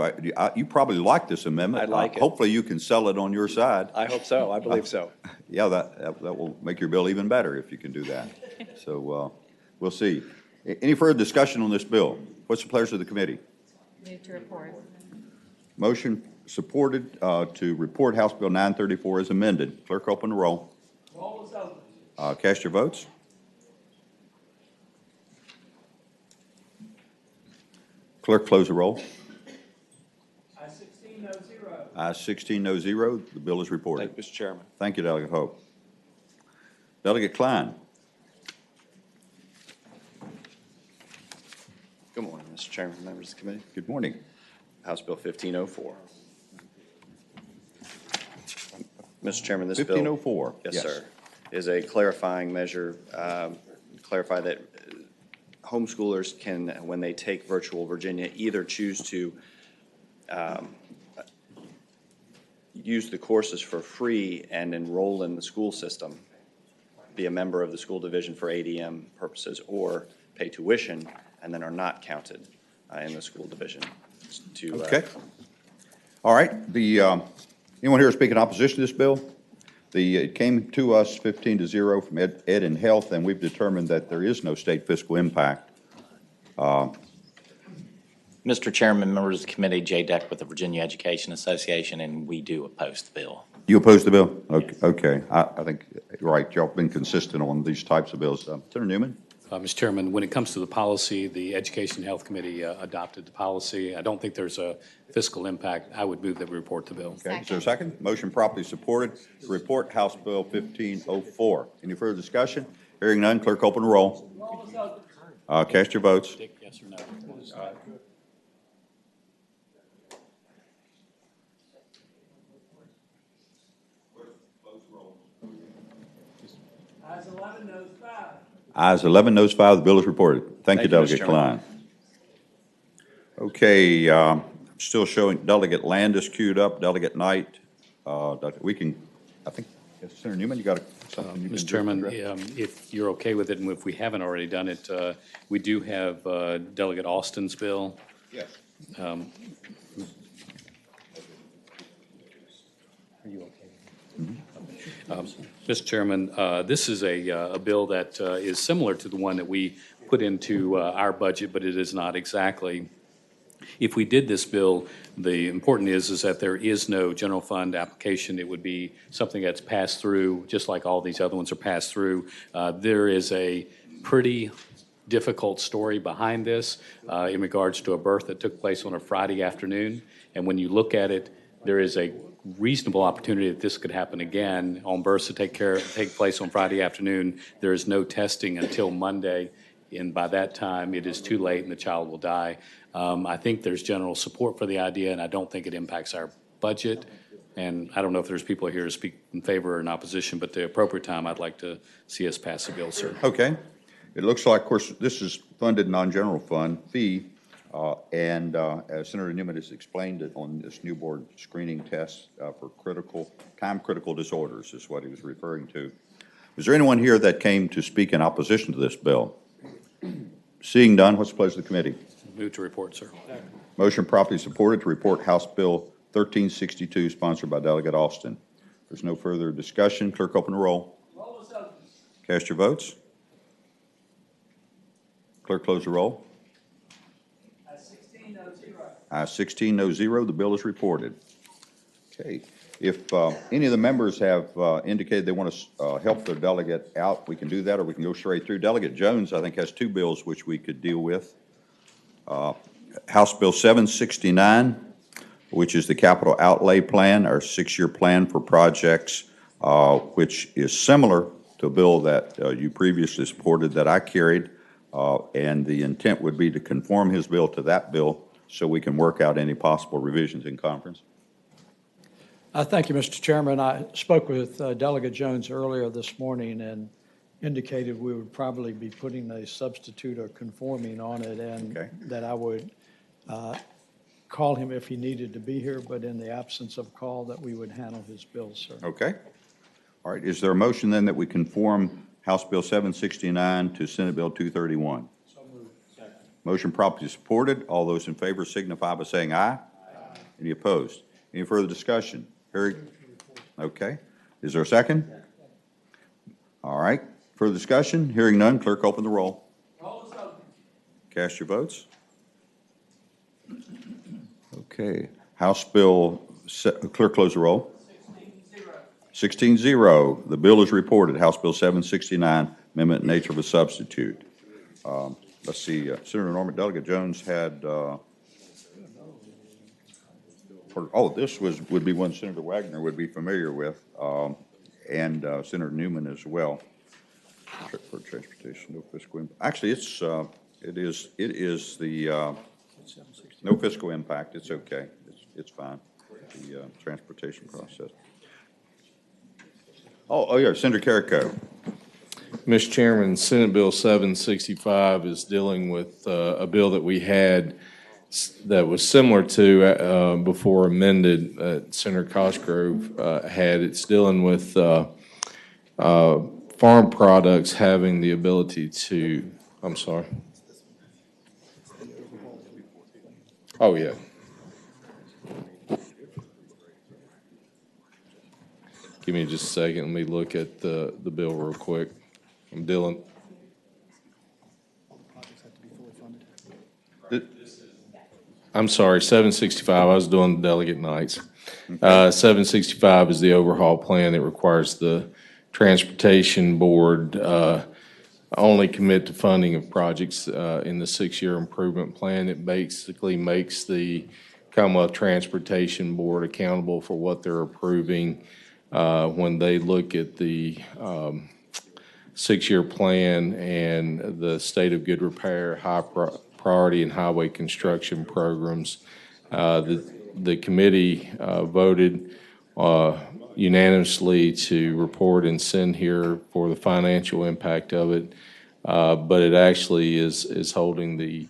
you probably like this amendment.
I'd like it.
Hopefully you can sell it on your side.
I hope so. I believe so.
Yeah, that will make your bill even better if you can do that. So we'll see. Any further discussion on this bill? What's the pleasure of the committee?
Move to report.
Motion supported to report House Bill 934 as amended. Clerk, open the roll.
Roll is open.
Cast your votes. Clerk, close the roll.
Ayes 16, no 0.
Ayes 16, no 0. The bill is reported.
Thank you, Mr. Chairman.
Thank you, Delegate Hope. Delegate Klein.
Good morning, Mr. Chairman, members of the committee.
Good morning.
House Bill 1504. Mr. Chairman, this bill.
1504.
Yes, sir. Is a clarifying measure, clarify that homeschoolers can, when they take Virtual Virginia, either choose to use the courses for free and enroll in the school system, be a member of the school division for ADM purposes, or pay tuition and then are not counted in the school division.
Okay. All right. Anyone here speak in opposition to this bill? It came to us 15-0 from Ed and Health, and we've determined that there is no state fiscal impact.
Mr. Chairman, members of the committee, Jay Deck with the Virginia Education Association, and we do oppose the bill.
You oppose the bill? Okay. I think you're right. Y'all have been consistent on these types of bills. Senator Newman?
Mr. Chairman, when it comes to the policy, the Education and Health Committee adopted the policy. I don't think there's a fiscal impact. I would move that we report the bill.
Okay, is there a second? Motion properly supported to report House Bill 1504. Any further discussion? Hearing none, clerk open the roll.
Roll is open.
Cast your votes.
Dick, yes or no?
Ayes 11, noes 5.
Ayes 11, noes 5. The bill is reported. Thank you,
Thank you, Mr.
Delegate
Chairman.
Klein. Okay, still showing Delegate Landis queued up, Delegate Knight. We can, I think, yes, Senator Newman, you got something you can
Mr. Chairman,
address?
if you're okay with it, and if we haven't already done it, we do have Delegate Austin's bill.
Yes.
Are you okay? Mr. Chairman, this is a bill that is similar to the one that we put into our budget, but it is not exactly. If we did this bill, the important is that there is no general fund application. It would be something that's passed through, just like all these other ones are passed through. There is a pretty difficult story behind this in regards to a birth that took place on a Friday afternoon. And when you look at it, there is a reasonable opportunity that this could happen again on births that take place on Friday afternoon. There is no testing until Monday, and by that time, it is too late and the child will die. I think there's general support for the idea, and I don't think it impacts our budget. And I don't know if there's people here to speak in favor or in opposition, but the appropriate time, I'd like to see us pass the bill, sir.
Okay. It looks like, of course, this is funded non-general fund fee, and as Senator Newman has explained it on this newborn screening test for time-critical disorders is what he was referring to. Is there anyone here that came to speak in opposition to this bill? Seeing none, what's the pleasure of the committee?
Move to report, sir.
Motion properly supported to report House Bill 1362, sponsored by Delegate Austin. There's no further discussion. Clerk, open the roll.
Roll is open.
Cast your votes. Clerk, close the roll.
At 16:00.
Ayes 16-0, the bill is reported. Okay. If any of the members have indicated they want to help their delegate out, we can do that, or we can go straight through. Delegate Jones, I think, has two bills which we could deal with. House Bill 769, which is the capital outlay plan, our 6-year plan for projects, which is similar to a bill that you previously supported that I carried, and the intent would be to conform his bill to that bill so we can work out any possible revisions in conference.
Thank you, Mr. Chairman. I spoke with Delegate Jones earlier this morning and indicated we would probably be putting a substitute or conforming on it, and that I would call him if he needed to be here, but in the absence of call, that we would handle his bill, sir.
Okay. All right. Is there a motion then that we conform House Bill 769 to Senate Bill 231?
So moved. Second.
Motion properly supported. All those in favor signify by saying aye. Aye. Any opposed? Any further discussion? Okay. Is there a second? All right. Further discussion? Hearing none, clerk, open the roll.
Roll is open.
Cast your votes. Okay. House Bill, clerk, close the roll.
16-0.
16-0. The bill is reported. House Bill 769, amendment in nature of a substitute. Let's see. Senator Norman, Delegate Jones had. This would be one Senator Wagner would be familiar with, and Senator Newman as well. For transportation, no fiscal impact. Actually, it is the no fiscal impact. It's okay. It's fine. The transportation process. Oh yeah, Senator Carrico.
Mr. Chairman, Senate Bill 765 is dealing with a bill that we had that was similar to before amended, Senator Cosgrove had. It's dealing with farm products having the ability to, I'm sorry. Oh, yeah. Give me just a second. Let me look at the bill real quick. I'm dealing. I'm sorry, 765, I was doing delegate nights. 765 is the overhaul plan that requires the Transportation Board only commit to funding of projects in the 6-year improvement plan. It basically makes the Commonwealth Transportation Board accountable for what they're approving when they look at the 6-year plan and the state of good repair, high priority and highway construction programs. The committee voted unanimously to report and send here for the financial impact of it, but it actually is holding the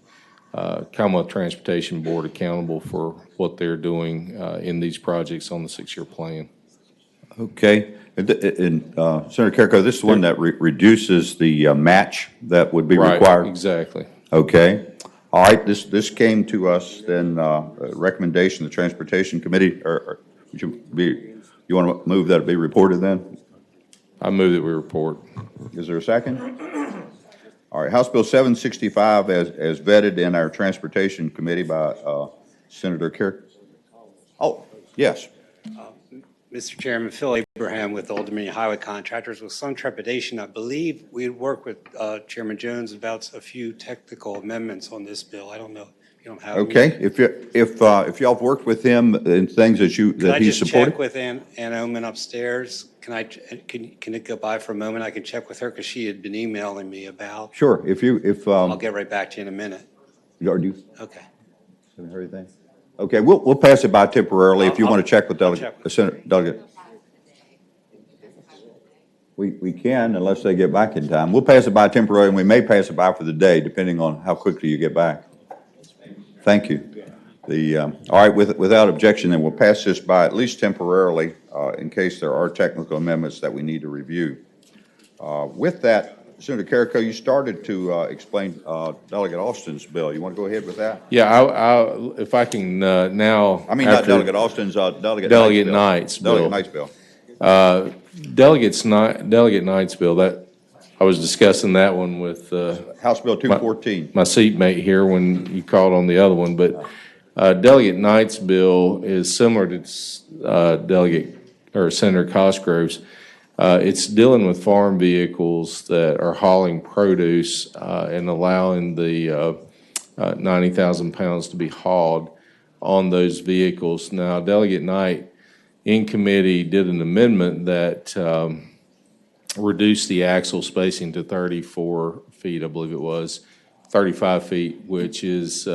Commonwealth Transportation Board accountable for what they're doing in these projects on the 6-year plan.
Okay. And Senator Carrico, this is the one that reduces the match that would be required?
Exactly.
Okay. All right. This came to us then, recommendation, the Transportation Committee, or would you want to move that it be reported then?
I move that we report.
Is there a second? All right, House Bill 765 as vetted in our Transportation Committee by Senator Kerr. Oh, yes.
Mr. Chairman, Phil Abraham with Old Dominion Highway Contractors. With some trepidation, I believe we'd work with Chairman Jones about a few technical amendments on this bill. I don't know if you don't have.
Okay, if y'all have worked with him in things that he's
Could I
supported.
just check with Ann Omen upstairs? Can it go by for a moment? I can check with her because she had been emailing me about.
Sure,
I'll get right back to you in a minute.
Are you?
Okay.
Haven't heard anything? Okay, we'll pass it by temporarily if you want to check with
I'll check
Delegate. We can unless they get back in time. We'll pass it by temporarily, and we may pass it by for the day, depending on how quickly you get back. Thank you. All right, without objection, then we'll pass this by at least temporarily in case there are technical amendments that we need to review. With that, Senator Carrico, you started to explain Delegate Austin's bill. You want to go ahead with that?
Yeah, if I can now.
I mean, not Delegate Austin's, Delegate
Knight's bill.
Delegate Knight's bill.
Delegate Knight's bill, that, I was discussing that one with
House Bill 214.
My seatmate here when you called on the other one, but Delegate Knight's bill is similar to Senator Cosgrove's. It's dealing with farm vehicles that are hauling produce and allowing the 90,000 pounds to be hauled on those vehicles. Now, Delegate Knight in committee did an amendment that reduced the axle spacing to 34 feet, I believe it was, 35 feet, which is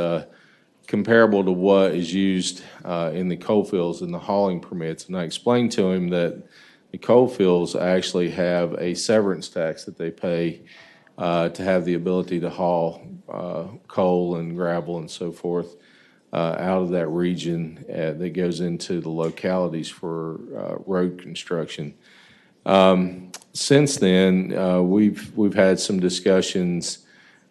comparable to what is used in the coal fields and the hauling permits. And I explained to him that the coal fields actually have a severance tax that they pay to have the ability to haul coal and gravel and so forth out of that region that goes into the localities for road construction. Since then, we've had some discussions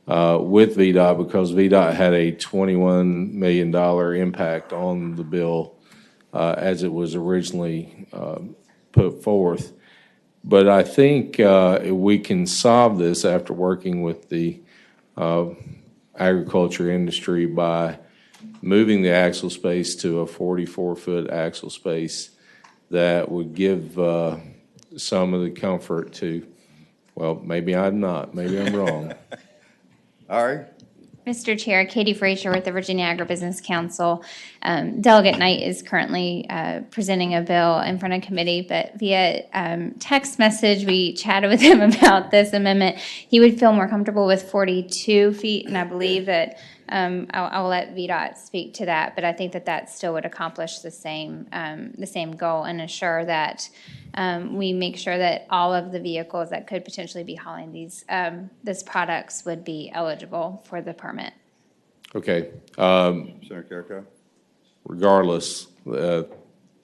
with VDOT because VDOT had a $21 million impact on the bill as it was originally put forth. But I think we can solve this after working with the agriculture industry by moving the axle space to a 44-foot axle space that would give some of the comfort to, well, maybe I'm not, maybe I'm wrong.
All right.
Mr. Chair, Katie Frazier with the Virginia Agribusiness Council. Delegate Knight is currently presenting a bill in front of committee, but via text message, we chatted with him about this amendment. He would feel more comfortable with 42 feet, and I believe that I'll let VDOT speak to that, but I think that still would accomplish the same goal and ensure that we make sure that all of the vehicles that could potentially be hauling these products would be eligible for the permit.
Okay.
Senator Carrico?
Regardless,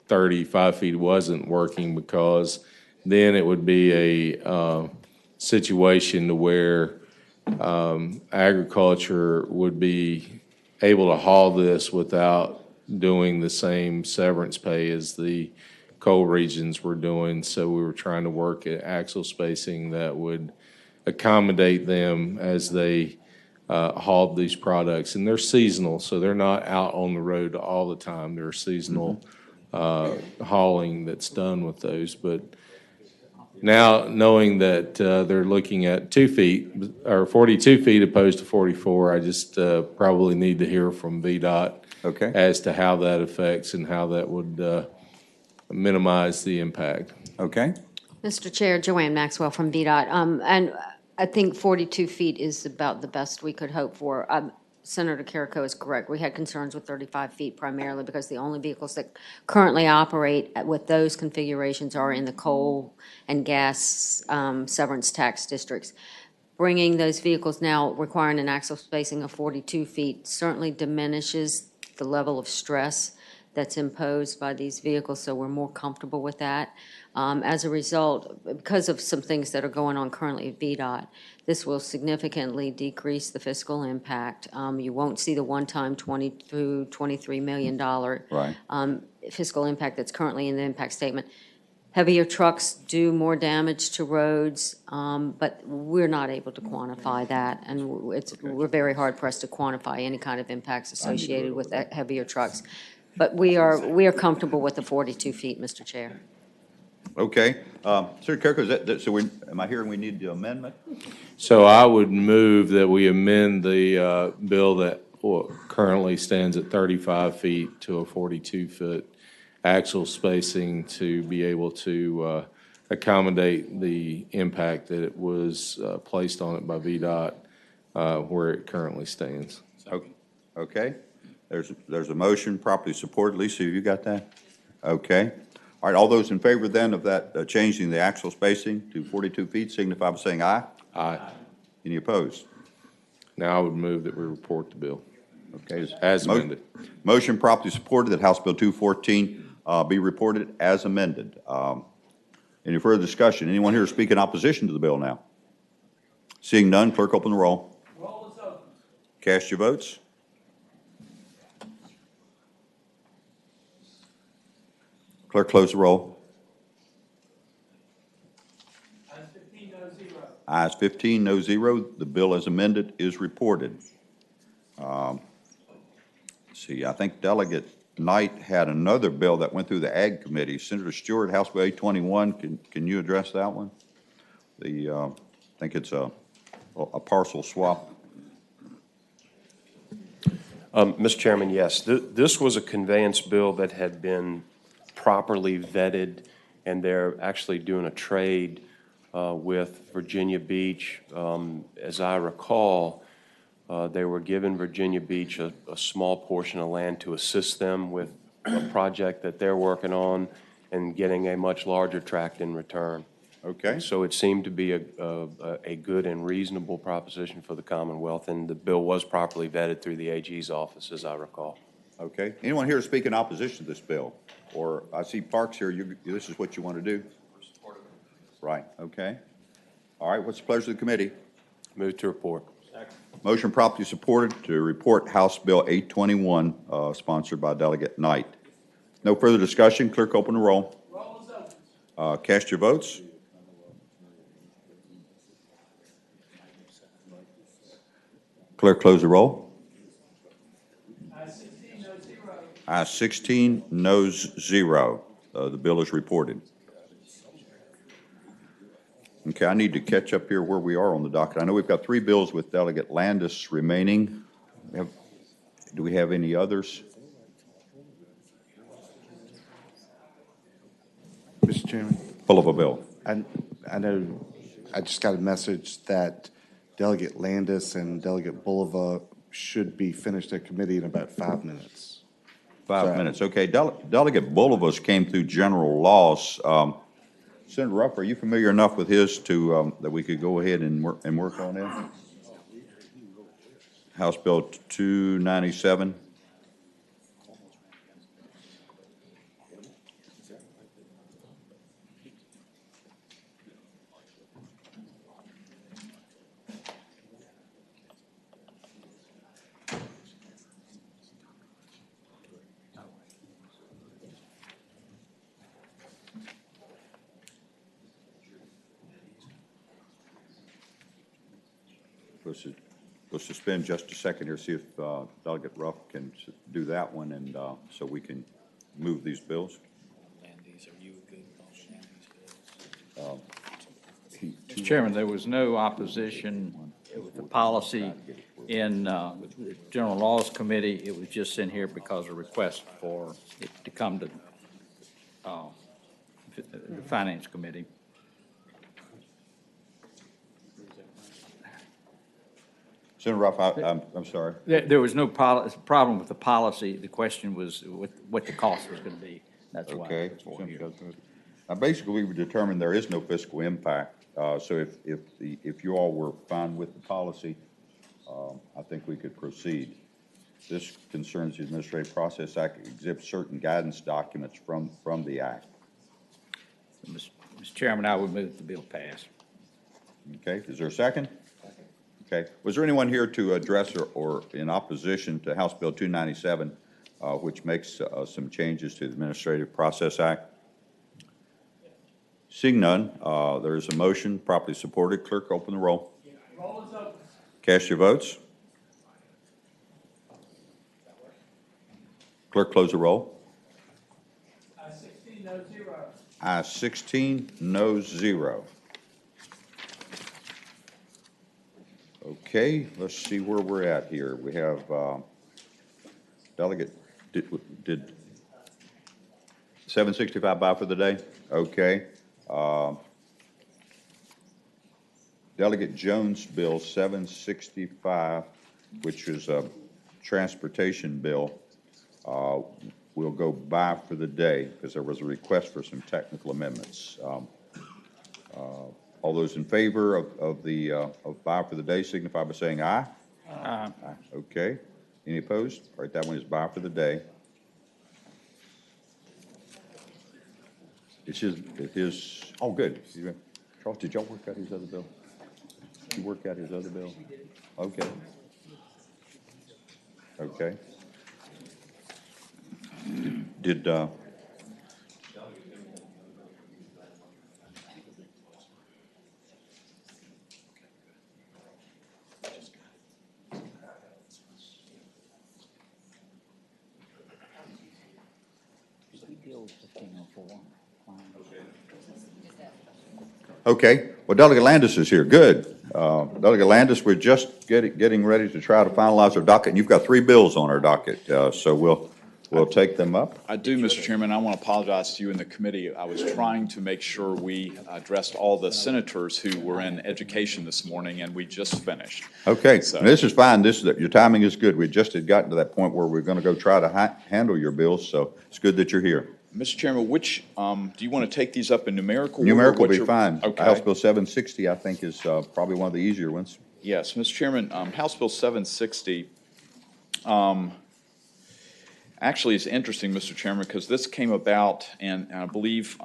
35 feet wasn't working because then it would be a situation to where agriculture would be able to haul this without doing the same severance pay as the coal regions were doing. So we were trying to work at axle spacing that would accommodate them as they hauled these products. And they're seasonal, so they're not out on the road all the time. They're seasonal hauling that's done with those. But now, knowing that they're looking at 2 feet or 42 feet opposed to 44, I just probably need to hear from VDOT as to how that affects and how that would minimize the impact.
Okay.
Mr. Chair, Joanne Maxwell from VDOT. And I think 42 feet is about the best we could hope for. Senator Carrico is correct. We had concerns with 35 feet primarily because the only vehicles that currently operate with those configurations are in the coal and gas severance tax districts. Bringing those vehicles now requiring an axle spacing of 42 feet certainly diminishes the level of stress that's imposed by these vehicles, so we're more comfortable with that. As a result, because of some things that are going on currently at VDOT, this will significantly decrease the fiscal impact. You won't see the one-time $20 to $23 million
Right.
fiscal impact that's currently in the impact statement. Heavier trucks do more damage to roads, but we're not able to quantify that, and we're very hard pressed to quantify any kind of impacts associated with that heavier trucks. But we are comfortable with the 42 feet, Mr. Chair.
Okay. Senator Kirk, so am I hearing we need the amendment?
So I would move that we amend the bill that currently stands at 35 feet to a 42-foot axle spacing to be able to accommodate the impact that it was placed on it by VDOT where it currently stands.
Okay. There's a motion properly supported. Lisa, have you got that? Okay. All right, all those in favor then of that changing the axle spacing to 42 feet signify by saying aye.
Aye.
Any opposed?
Now I would move that we report the bill.
Okay.
As amended.
Motion properly supported that House Bill 214 be reported as amended. Any further discussion? Anyone here speak in opposition to the bill now? Seeing none, clerk open the roll.
Roll is open.
Cast your votes. Clerk close the roll.
Ayes 15, no zero.
Ayes 15, no zero. The bill as amended is reported. See, I think Delegate Knight had another bill that went through the Ag Committee. Senator Stewart, House Bill 821, can you address that one? I think it's a parcel swap.
Mr. Chairman, yes. This was a conveyance bill that had been properly vetted, and they're actually doing a trade with Virginia Beach. As I recall, they were giving Virginia Beach a small portion of land to assist them with a project that they're working on and getting a much larger tract in return.
Okay.
So it seemed to be a good and reasonable proposition for the Commonwealth, and the bill was properly vetted through the AG's office, as I recall.
Okay. Anyone here speak in opposition to this bill? Or I see Parks here. This is what you want to do? Right. Okay. All right. What's the pleasure of the committee?
Move to report.
Motion properly supported to report House Bill 821, sponsored by Delegate Knight. No further discussion. Clerk, open the roll.
Roll is open.
Cast your votes. Clerk, close the roll.
Ayes 16, no zero.
Ayes 16, noes 0. The bill is reported. Okay, I need to catch up here where we are on the docket. I know we've got 3 bills with Delegate Landis remaining. Do we have any others?
Mr. Chairman.
Full of a bill.
I know I just got a message that Delegate Landis and Delegate Bulova should be finished at committee in about 5 minutes.
5 minutes. Okay, Delegate Bulova's came through general laws. Senator Ruff, are you familiar enough with his to that we could go ahead and work on it? House Bill 297. Let's suspend just a second here, see if Delegate Ruff can do that one, and so we can move these bills.
Mr. Chairman, there was no opposition with the policy in the General Laws Committee. It was just in here because of request for it to come to the Finance Committee.
Senator Ruff, I'm sorry.
There was no problem with the policy. The question was what the cost was going to be. That's why.
Okay. Basically, we determined there is no fiscal impact. So if you all were fine with the policy, I think we could proceed. This concerns the Administrative Process Act, exhibits certain guidance documents from the Act.
Mr. Chairman, I would move the bill pass.
Okay. Is there a second? Okay. Was there anyone here to address or in opposition to House Bill 297, which makes some changes to the Administrative Process Act? Seeing none, there is a motion properly supported. Clerk, open the roll.
Roll is open.
Cast your votes. Clerk, close the roll.
16, no, 0.
Ayes 16, noes 0. Okay, let's see where we're at here. We have delegate, did 765 buy for the day? Okay. Delegate Jones' bill 765, which is a transportation bill, will go by for the day because there was a request for some technical amendments. All those in favor of buy for the day signify by saying aye.
Aye.
Okay. Any opposed? All right, that one is buy for the day. Oh, good. Charles, did y'all work out his other bill? You work out his other bill? Okay. Okay. Did Okay, well, Delegate Landis is here. Good. Delegate Landis, we're just getting ready to try to finalize our docket, and you've got 3 bills on our docket, so we'll take them up.
I do, Mr. Chairman. I want to apologize to you and the committee. I was trying to make sure we addressed all the senators who were in education this morning, and we just finished.
Okay,
So-
this is fine. Your timing is good. We just had gotten to that point where we're going to go try to handle your bills, so it's good that you're here.
Mr. Chairman, which, do you want to take these up in numerical order?
Numerical will
What's
be
your-
fine.
Okay.
House Bill 760, I think, is probably one of the easier ones.
Yes, Mr. Chairman, House Bill 760, actually is interesting, Mr. Chairman, because this came about, and I believe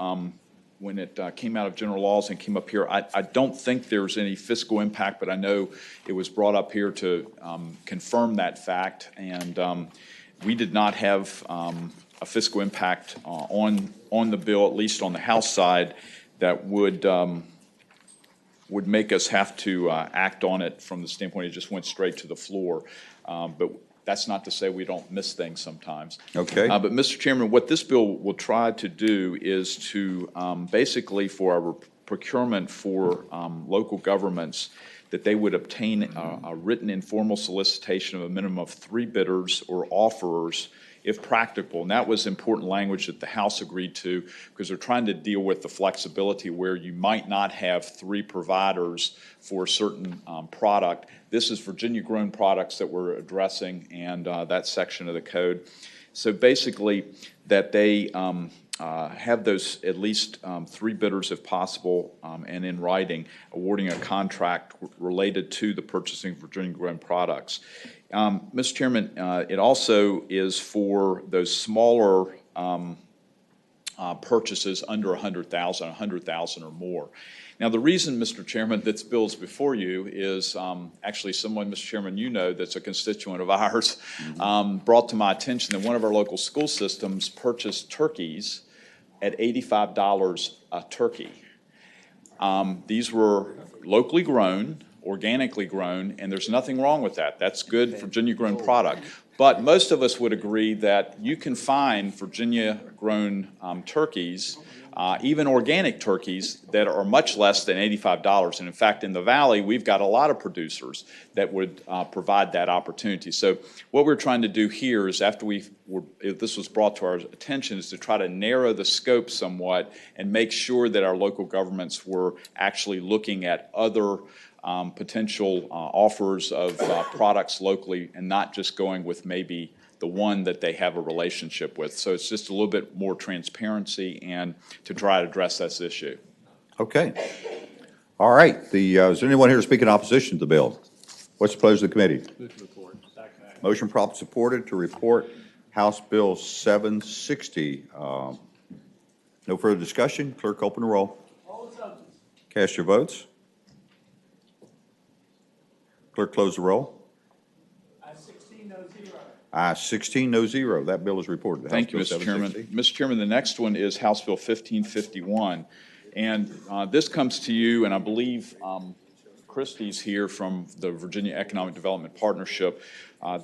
when it came out of general laws and came up here, I don't think there's any fiscal impact, but I know it was brought up here to confirm that fact, and we did not have a fiscal impact on the bill, at least on the House side, that would make us have to act on it from the standpoint it just went straight to the floor. But that's not to say we don't miss things sometimes.
Okay.
But Mr. Chairman, what this bill will try to do is to basically for our procurement for local governments, that they would obtain a written informal solicitation of a minimum of 3 bidders or offerers if practicable. And that was important language that the House agreed to because they're trying to deal with the flexibility where you might not have 3 providers for a certain product. This is Virginia-grown products that we're addressing and that section of the code. So basically that they have those at least 3 bidders if possible and in writing awarding a contract related to the purchasing of Virginia-grown products. Mr. Chairman, it also is for those smaller purchases under 100,000 or more. Now, the reason, Mr. Chairman, this bill is before you is actually someone, Mr. Chairman, you know, that's a constituent of ours, brought to my attention that one of our local school systems purchased turkeys at $85 a turkey. These were locally grown, organically grown, and there's nothing wrong with that. That's good Virginia-grown product. But most of us would agree that you can find Virginia-grown turkeys, even organic turkeys, that are much less than $85. And in fact, in the Valley, we've got a lot of producers that would provide that opportunity. So what we're trying to do here is after if this was brought to our attention, is to try to narrow the scope somewhat and make sure that our local governments were actually looking at other potential offers of products locally and not just going with maybe the one that they have a relationship with. So it's just a little bit more transparency and to try to address this issue.
Okay. All right. Is there anyone here to speak in opposition to the bill? What's the pleasure of the committee? Motion properly supported to report House Bill 760. No further discussion. Clerk, open the roll.
Roll is open.
Cast your votes. Clerk, close the roll.
16, no, 0.
Ayes 16, no 0. That bill is reported.
Thank you, Mr. Chairman. Mr. Chairman, the next one is House Bill 1551. And this comes to you, and I believe Christie's here from the Virginia Economic Development Partnership.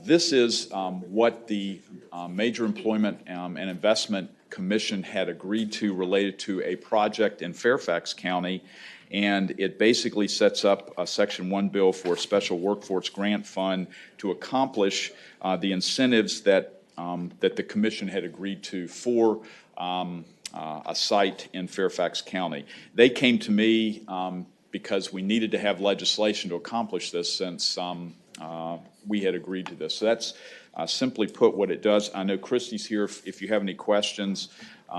This is what the Major Employment and Investment Commission had agreed to related to a project in Fairfax County, and it basically sets up a Section 1 bill for a special workforce grant fund to accomplish the incentives that the commission had agreed to for a site in Fairfax County. They came to me because we needed to have legislation to accomplish this since we had agreed to this. So that's simply put what it does. I know Christie's here if you have any questions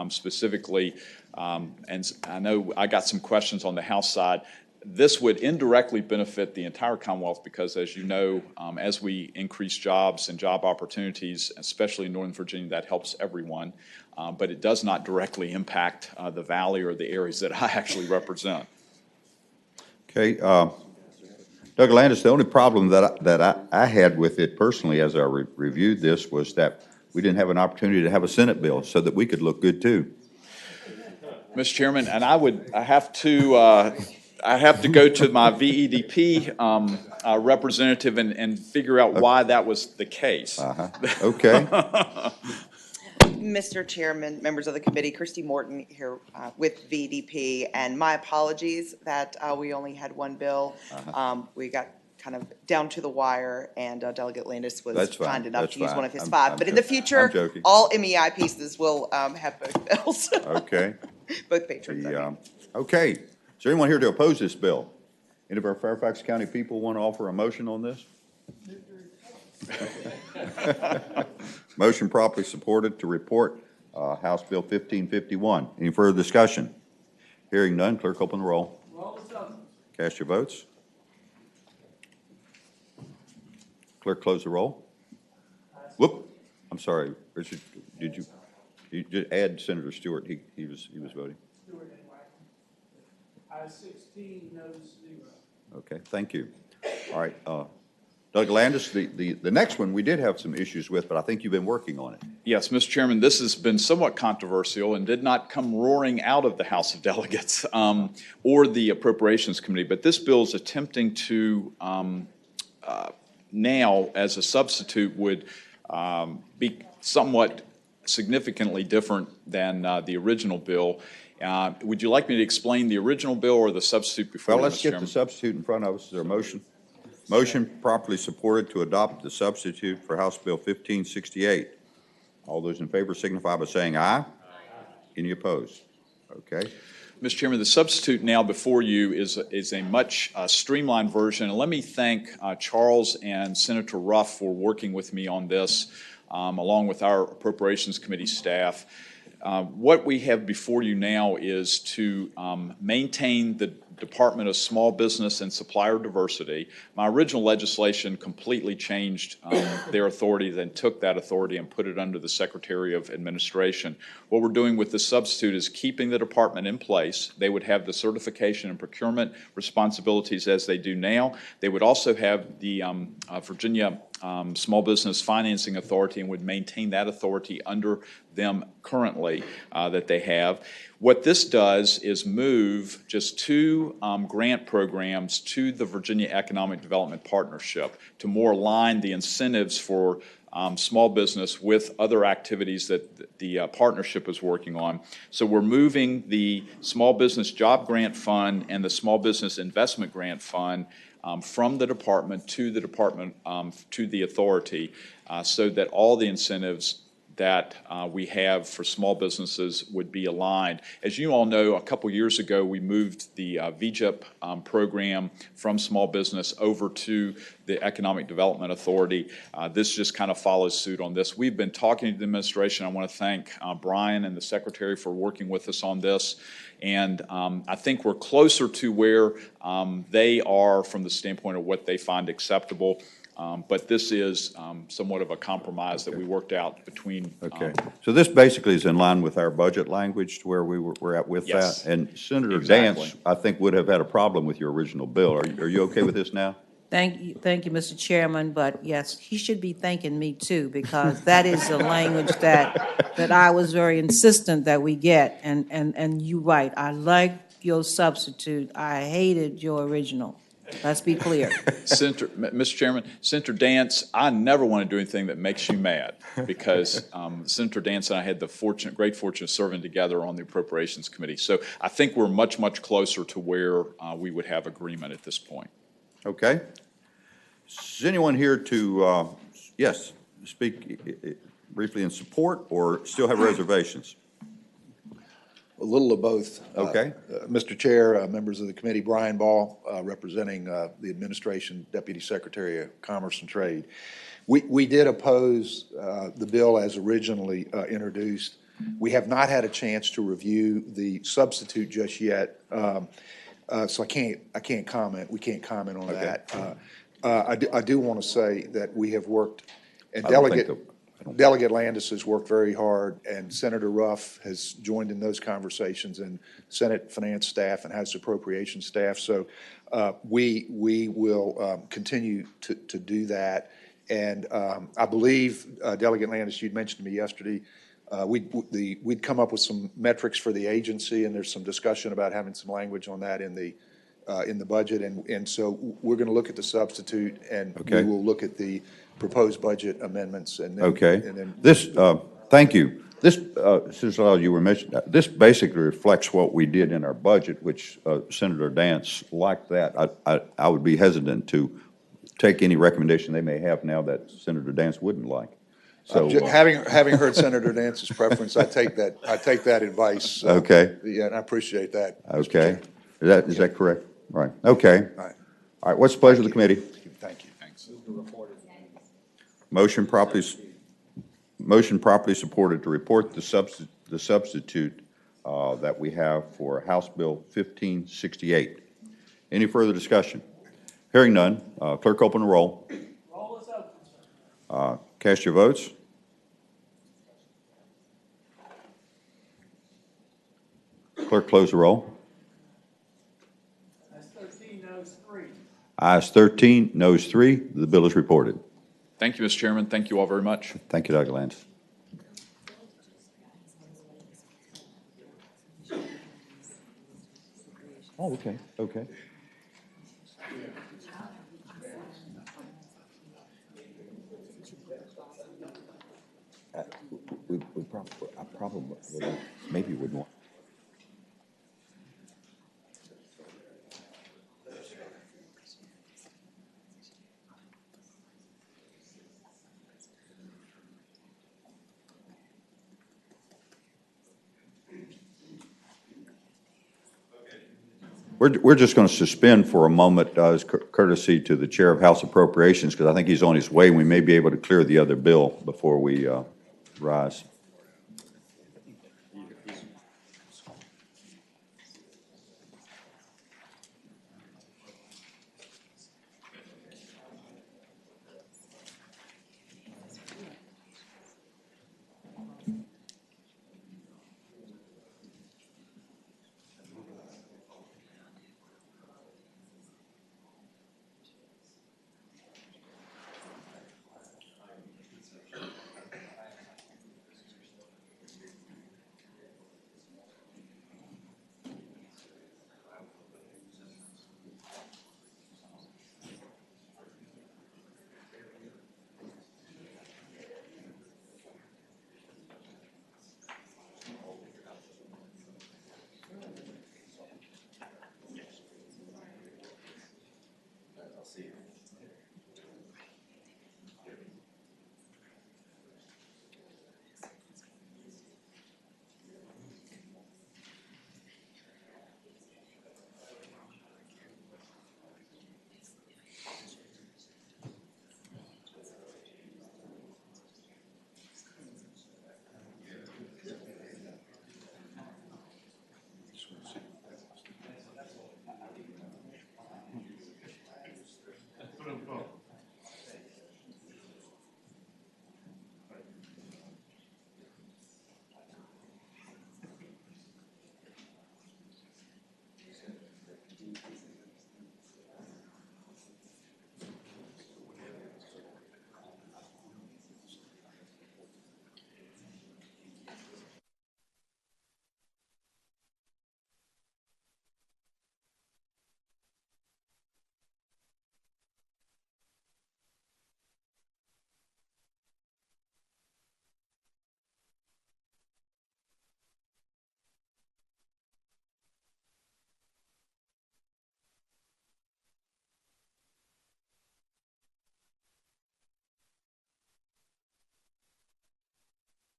specifically, and I know I got some questions on the House side. This would indirectly benefit the entire Commonwealth because, as you know, as we increase jobs and job opportunities, especially in Northern Virginia, that helps everyone. But it does not directly impact the Valley or the areas that I actually represent.
Okay. Doug Landis, the only problem that I had with it personally as I reviewed this was that we didn't have an opportunity to have a Senate bill so that we could look good too.
Mr. Chairman, and I have to go to my VEDP representative and figure out why that was the case.
Okay.
Mr. Chairman, members of the committee, Christy Morton here with VDP, and my apologies that we only had one bill. We got kind of down to the wire, and Delegate Landis was kind enough to use one of his five. But in the future, all MEI pieces will have both bills.
Okay.
Both patrons.
Okay. Is there anyone here to oppose this bill? Any of our Fairfax County people want to offer a motion on this? Motion properly supported to report House Bill 1551. Any further discussion? Hearing none, clerk open the roll.
Roll is open.
Cast your votes. Clerk close the roll. Whoop, I'm sorry, Richard, did you add Senator Stewart? He was voting.
Stewart and Wagner. Ayes 16, noes 0.
Okay, thank you. All right, Doug Landis, the next one we did have some issues with, but I think you've been working on it.
Yes, Mr. Chairman, this has been somewhat controversial and did not come roaring out of the House of Delegates or the Appropriations Committee, but this bill is attempting to now, as a substitute, would be somewhat significantly different than the original bill. Would you like me to explain the original bill or the substitute before?
Well, let's get the substitute in front of us. Is there a motion? Motion properly supported to adopt the substitute for House Bill 1568. All those in favor signify by saying aye. Aye. Any opposed? Okay.
Mr. Chairman, the substitute now before you is a much streamlined version. And let me thank Charles and Senator Ruff for working with me on this, along with our Appropriations Committee staff. What we have before you now is to maintain the Department of Small Business and Supplier Diversity. My original legislation completely changed their authority, then took that authority and put it under the Secretary of Administration. What we're doing with the substitute is keeping the department in place. They would have the certification and procurement responsibilities as they do now. They would also have the Virginia Small Business Financing Authority and would maintain that authority under them currently that they have. What this does is move just two grant programs to the Virginia Economic Development Partnership to more align the incentives for small business with other activities that the partnership is working on. So we're moving the Small Business Job Grant Fund and the Small Business Investment Grant Fund from the department to the authority so that all the incentives that we have for small businesses would be aligned. As you all know, a couple years ago, we moved the VGIP program from small business over to the Economic Development Authority. This just kind of follows suit on this. We've been talking to the administration. I want to thank Brian and the Secretary for working with us on this. And I think we're closer to where they are from the standpoint of what they find acceptable. But this is somewhat of a compromise that we worked out between.
Okay. So this basically is in line with our budget language to where we're at with that. And Senator Dance, I think, would have had a problem with your original bill. Are you okay with this now?
Thank you, Mr. Chairman. But yes, he should be thanking me too, because that is the language that I was very insistent that we get. And you're right. I like your substitute. I hated your original. Let's be clear.
Mr. Chairman, Senator Dance, I never want to do anything that makes you mad, because Senator Dance and I had the great fortune of serving together on the Appropriations Committee. So I think we're much, much closer to where we would have agreement at this point.
Okay. Is anyone here to, yes, speak briefly in support or still have reservations?
A little of both.
Okay.
Mr. Chair, members of the committee, Brian Ball, representing the administration, Deputy Secretary of Commerce and Trade. We did oppose the bill as originally introduced. We have not had a chance to review the substitute just yet, so I can't comment. We can't comment on that. I do want to say that we have worked, and Delegate Landis has worked very hard, and Senator Ruff has joined in those conversations, and Senate Finance staff and House Appropriations staff. So we will continue to do that. And I believe, Delegate Landis, you'd mentioned to me yesterday, we'd come up with some metrics for the agency, and there's some discussion about having some language on that in the budget. And so we're going to look at the substitute, and we will look at the proposed budget amendments, and then, and then
this, thank you. This, since you were mentioning, this basically reflects what we did in our budget, which Senator Dance liked that. I would be hesitant to take any recommendation they may have now that Senator Dance wouldn't like. So
having heard Senator Dance's preference, I take that advice.
Okay.
Yeah, and I appreciate that.
Okay. Is that correct? Right. Okay. All right. What's the pleasure of the committee?
Thank you. Thanks.
Motion properly supported to report the substitute that we have for House Bill 1568. Any further discussion? Hearing none, clerk open the roll.
Roll is open, sir.
Cast your votes. Clerk close the roll.
That's 13, noes 3.
Ayes 13, noes 3. The bill is reported.
Thank you, Mr. Chairman. Thank you all very much.
Thank you, Dr. Landis. Oh, okay, okay. I probably maybe would want. We're just going to suspend for a moment as courtesy to the Chair of House Appropriations, because I think he's on his way. We may be able to clear the other bill before we rise.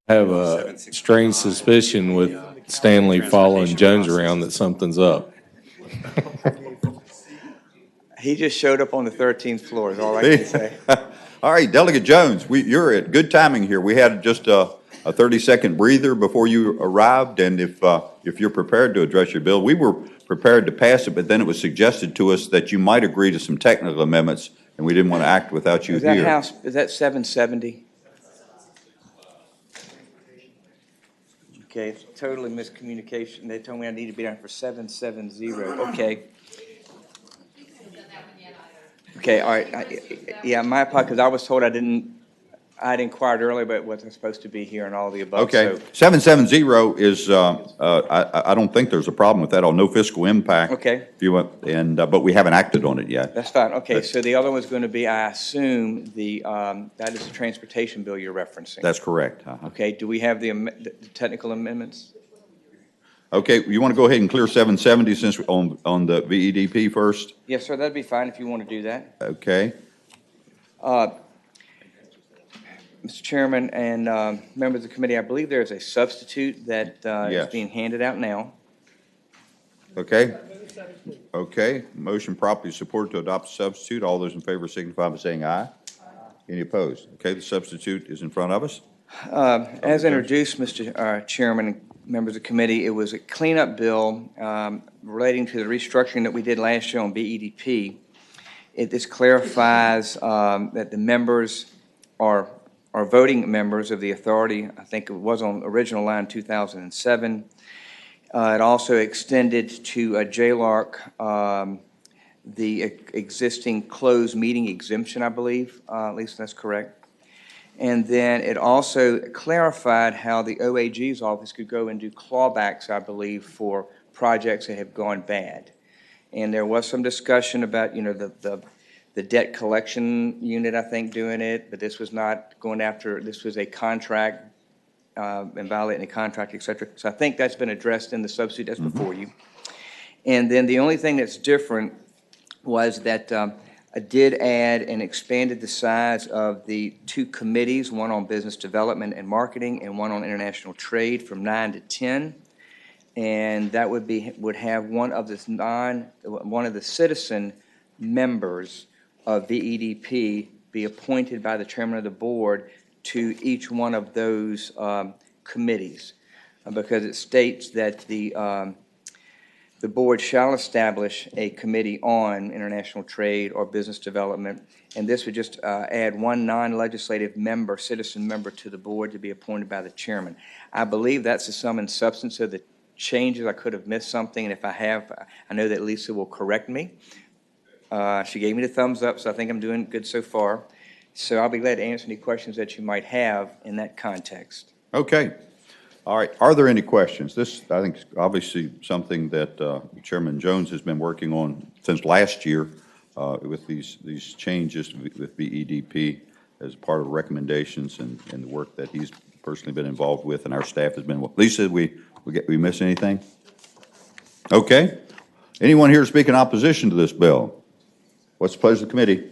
I have a strange suspicion with Stanley following Jones around that something's up.
He just showed up on the 13th floor, is all I can say.
All right, Delegate Jones, you're at good timing here. We had just a 30-second breather before you arrived, and if you're prepared to address your bill, we were prepared to pass it, but then it was suggested to us that you might agree to some technical amendments, and we didn't want to act without you
Is that
here.
is that 770? Okay, it's totally miscommunication. They told me I need to be down for 770. Okay. Okay, all right. Yeah, my apologies, because I was told I'd inquired earlier, but it wasn't supposed to be here and all the above.
Okay,
So,
770 is, I don't think there's a problem with that, on no fiscal impact.
Okay.
If you want, but we haven't acted on it yet.
that's fine. Okay, so the other one's going to be, I assume, that is the transportation bill you're referencing.
That's correct.
Okay, do we have the technical amendments?
Okay, you want to go ahead and clear 770 since, on the VEDP first?
Yes, sir, that'd be fine if you want to do that.
Okay.
Mr. Chairman and members of the committee, I believe there is a substitute that is
Yes.
being handed out now.
Okay. Okay, motion properly supported to adopt a substitute. All those in favor signify by saying aye. Any opposed? Okay, the substitute is in front of us.
As introduced, Mr. Chairman and members of the committee, it was a cleanup bill relating to the restructuring that we did last year on BEDP. This clarifies that the members are voting members of the authority. I think it was on original line 2007. It also extended to JLARC the existing closed meeting exemption, I believe. At least that's correct. And then it also clarified how the OAG's office could go and do clawbacks, I believe, for projects that have gone bad. And there was some discussion about, the debt collection unit, I think, doing it, but this was not going after, this was a contract and violating a contract, et cetera. So I think that's been addressed in the substitute that's before you. And then the only thing that's different was that I did add and expanded the size of the two committees, one on business development and marketing and one on international trade, from 9 to 10. And that would have one of the citizen members of VEDP be appointed by the chairman of the board to each one of those committees, because it states that the board shall establish a committee on international trade or business development, and this would just add one non-legislative member, citizen member, to the board to be appointed by the chairman. I believe that's the sum and substance of the changes. I could have missed something, and if I have, I know that Lisa will correct me. She gave me the thumbs up, so I think I'm doing good so far. So I'll be glad to answer any questions that you might have in that context.
Okay. All right. Are there any questions? This, I think, is obviously something that Chairman Jones has been working on since last year with these changes with VEDP as part of recommendations and the work that he's personally been involved with and our staff has been. Lisa, we miss anything? Okay. Anyone here speak in opposition to this bill? What's the pleasure of the committee?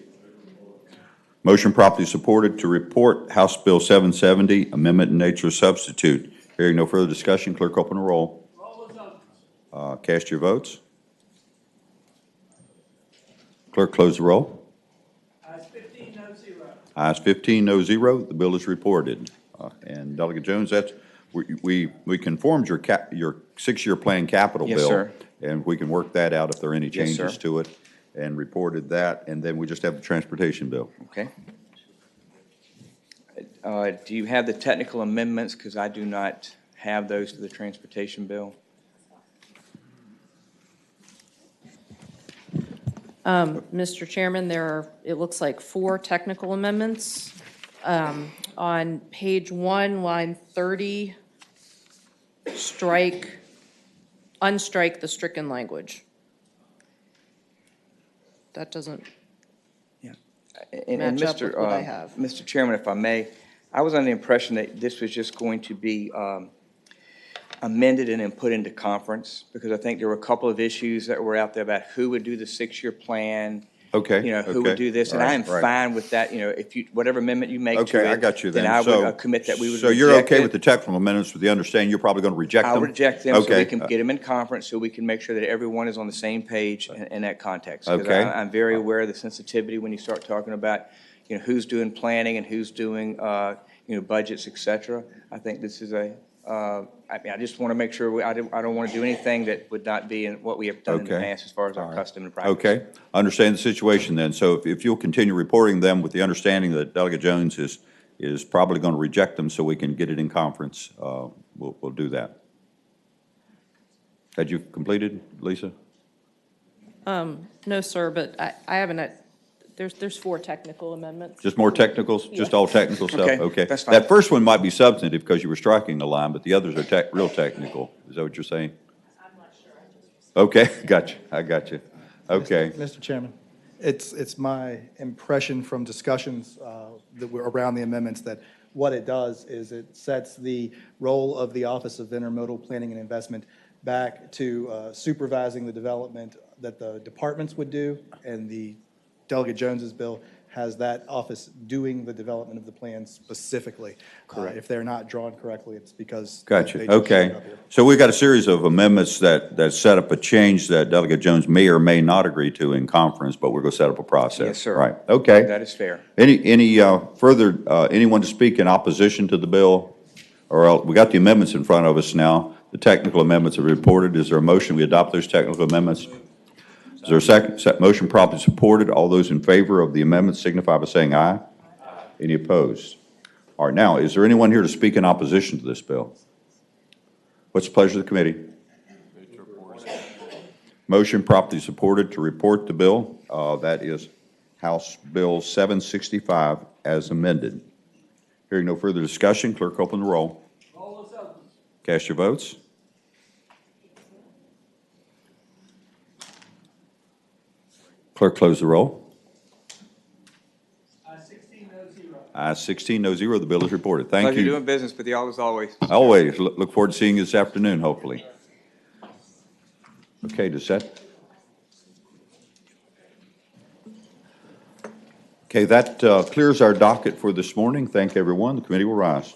Motion properly supported to report House Bill 770, amendment in nature substitute. Hearing no further discussion, clerk open the roll. Cast your votes. Clerk close the roll.
Ayes 15, no zero.
Ayes 15, no zero. The bill is reported. And Delegate Jones, that's we conformed your 6-year plan capital
Yes,
bill.
sir.
And we can work that out if there are any
Yes,
changes
sir.
to it, and reported that. And then we just have the transportation bill.
Okay. Do you have the technical amendments? Because I do not have those to the transportation bill.
Mr. Chairman, there are, it looks like 4 technical amendments. On page 1, line 30, unstrike the stricken language. That doesn't
And
match up with what I have.
Mr. Chairman, if I may, I was under the impression that this was just going to be amended and then put into conference, because I think there were a couple of issues that were out there about who would do the 6-year plan,
Okay,
you know, who
okay.
would do this, and
Right,
I am
right.
fine with that, you know, if you, whatever amendment you make to it.
Okay, I got you then.
Then I would
So-
commit that we would
So you're
reject
okay
it.
with the technical amendments with the understanding you're probably going to reject them?
I'll reject them so we
Okay.
can get them in conference, so we can make sure that everyone is on the same page in that context. 'Cause
Okay.
I'm very aware of the sensitivity when you start talking about, you know, who's doing planning and who's doing, you know, budgets, et cetera. I think this is I mean, I just want to make sure, I don't want to do anything that would not be in what we have done in the
Okay.
past as far as our custom and practice.
Okay, understand the situation then. So if you'll continue reporting them with the understanding that Delegate Jones is probably going to reject them so we can get it in conference, we'll do that. Had you completed, Lisa?
No, sir, but I haven't, there's 4 technical amendments.
Just more technicals, just
Yeah.
all technical stuff?
Okay,
Okay.
that's fine.
That first one might be substantive because you were striking the line, but the others are real technical. Is that what you're saying? I'm not sure. Okay, gotcha, I got you. Okay.
Mr. Chairman, it's my impression from discussions that were around the amendments that what it does is it sets the role of the Office of Intermodal Planning and Investment back to supervising the development that the departments would do, and the Delegate Jones's bill has that office doing the development of the plans specifically. Correct. If they're not drawn correctly, it's because.
Gotcha,
they just showed
okay.
up here.
So we've got a series of amendments that set up a change that Delegate Jones may or may not agree to in conference, but we're going to set up a process.
Yes, sir.
Right, okay.
That is fair.
Any further, anyone to speak in opposition to the bill? Or else, we got the amendments in front of us now. The technical amendments are reported. Is there a motion we adopt those technical amendments? Is there a second? Motion properly supported. All those in favor of the amendment signify by saying aye. Any opposed? All right, now, is there anyone here to speak in opposition to this bill? What's the pleasure of the committee? Motion properly supported to report the bill. That is House Bill 765 as amended. Hearing no further discussion, clerk open the roll.
Roll is open.
Cast your votes. Clerk close the roll.
16 no 0.
Ayes 16, no 0. The bill is reported. Thank
Pleasure
you.
doing business with you all as always.
Always. Look forward to seeing you this afternoon, hopefully. Okay, does that? Okay, that clears our docket for this morning. Thank everyone. The committee will rise.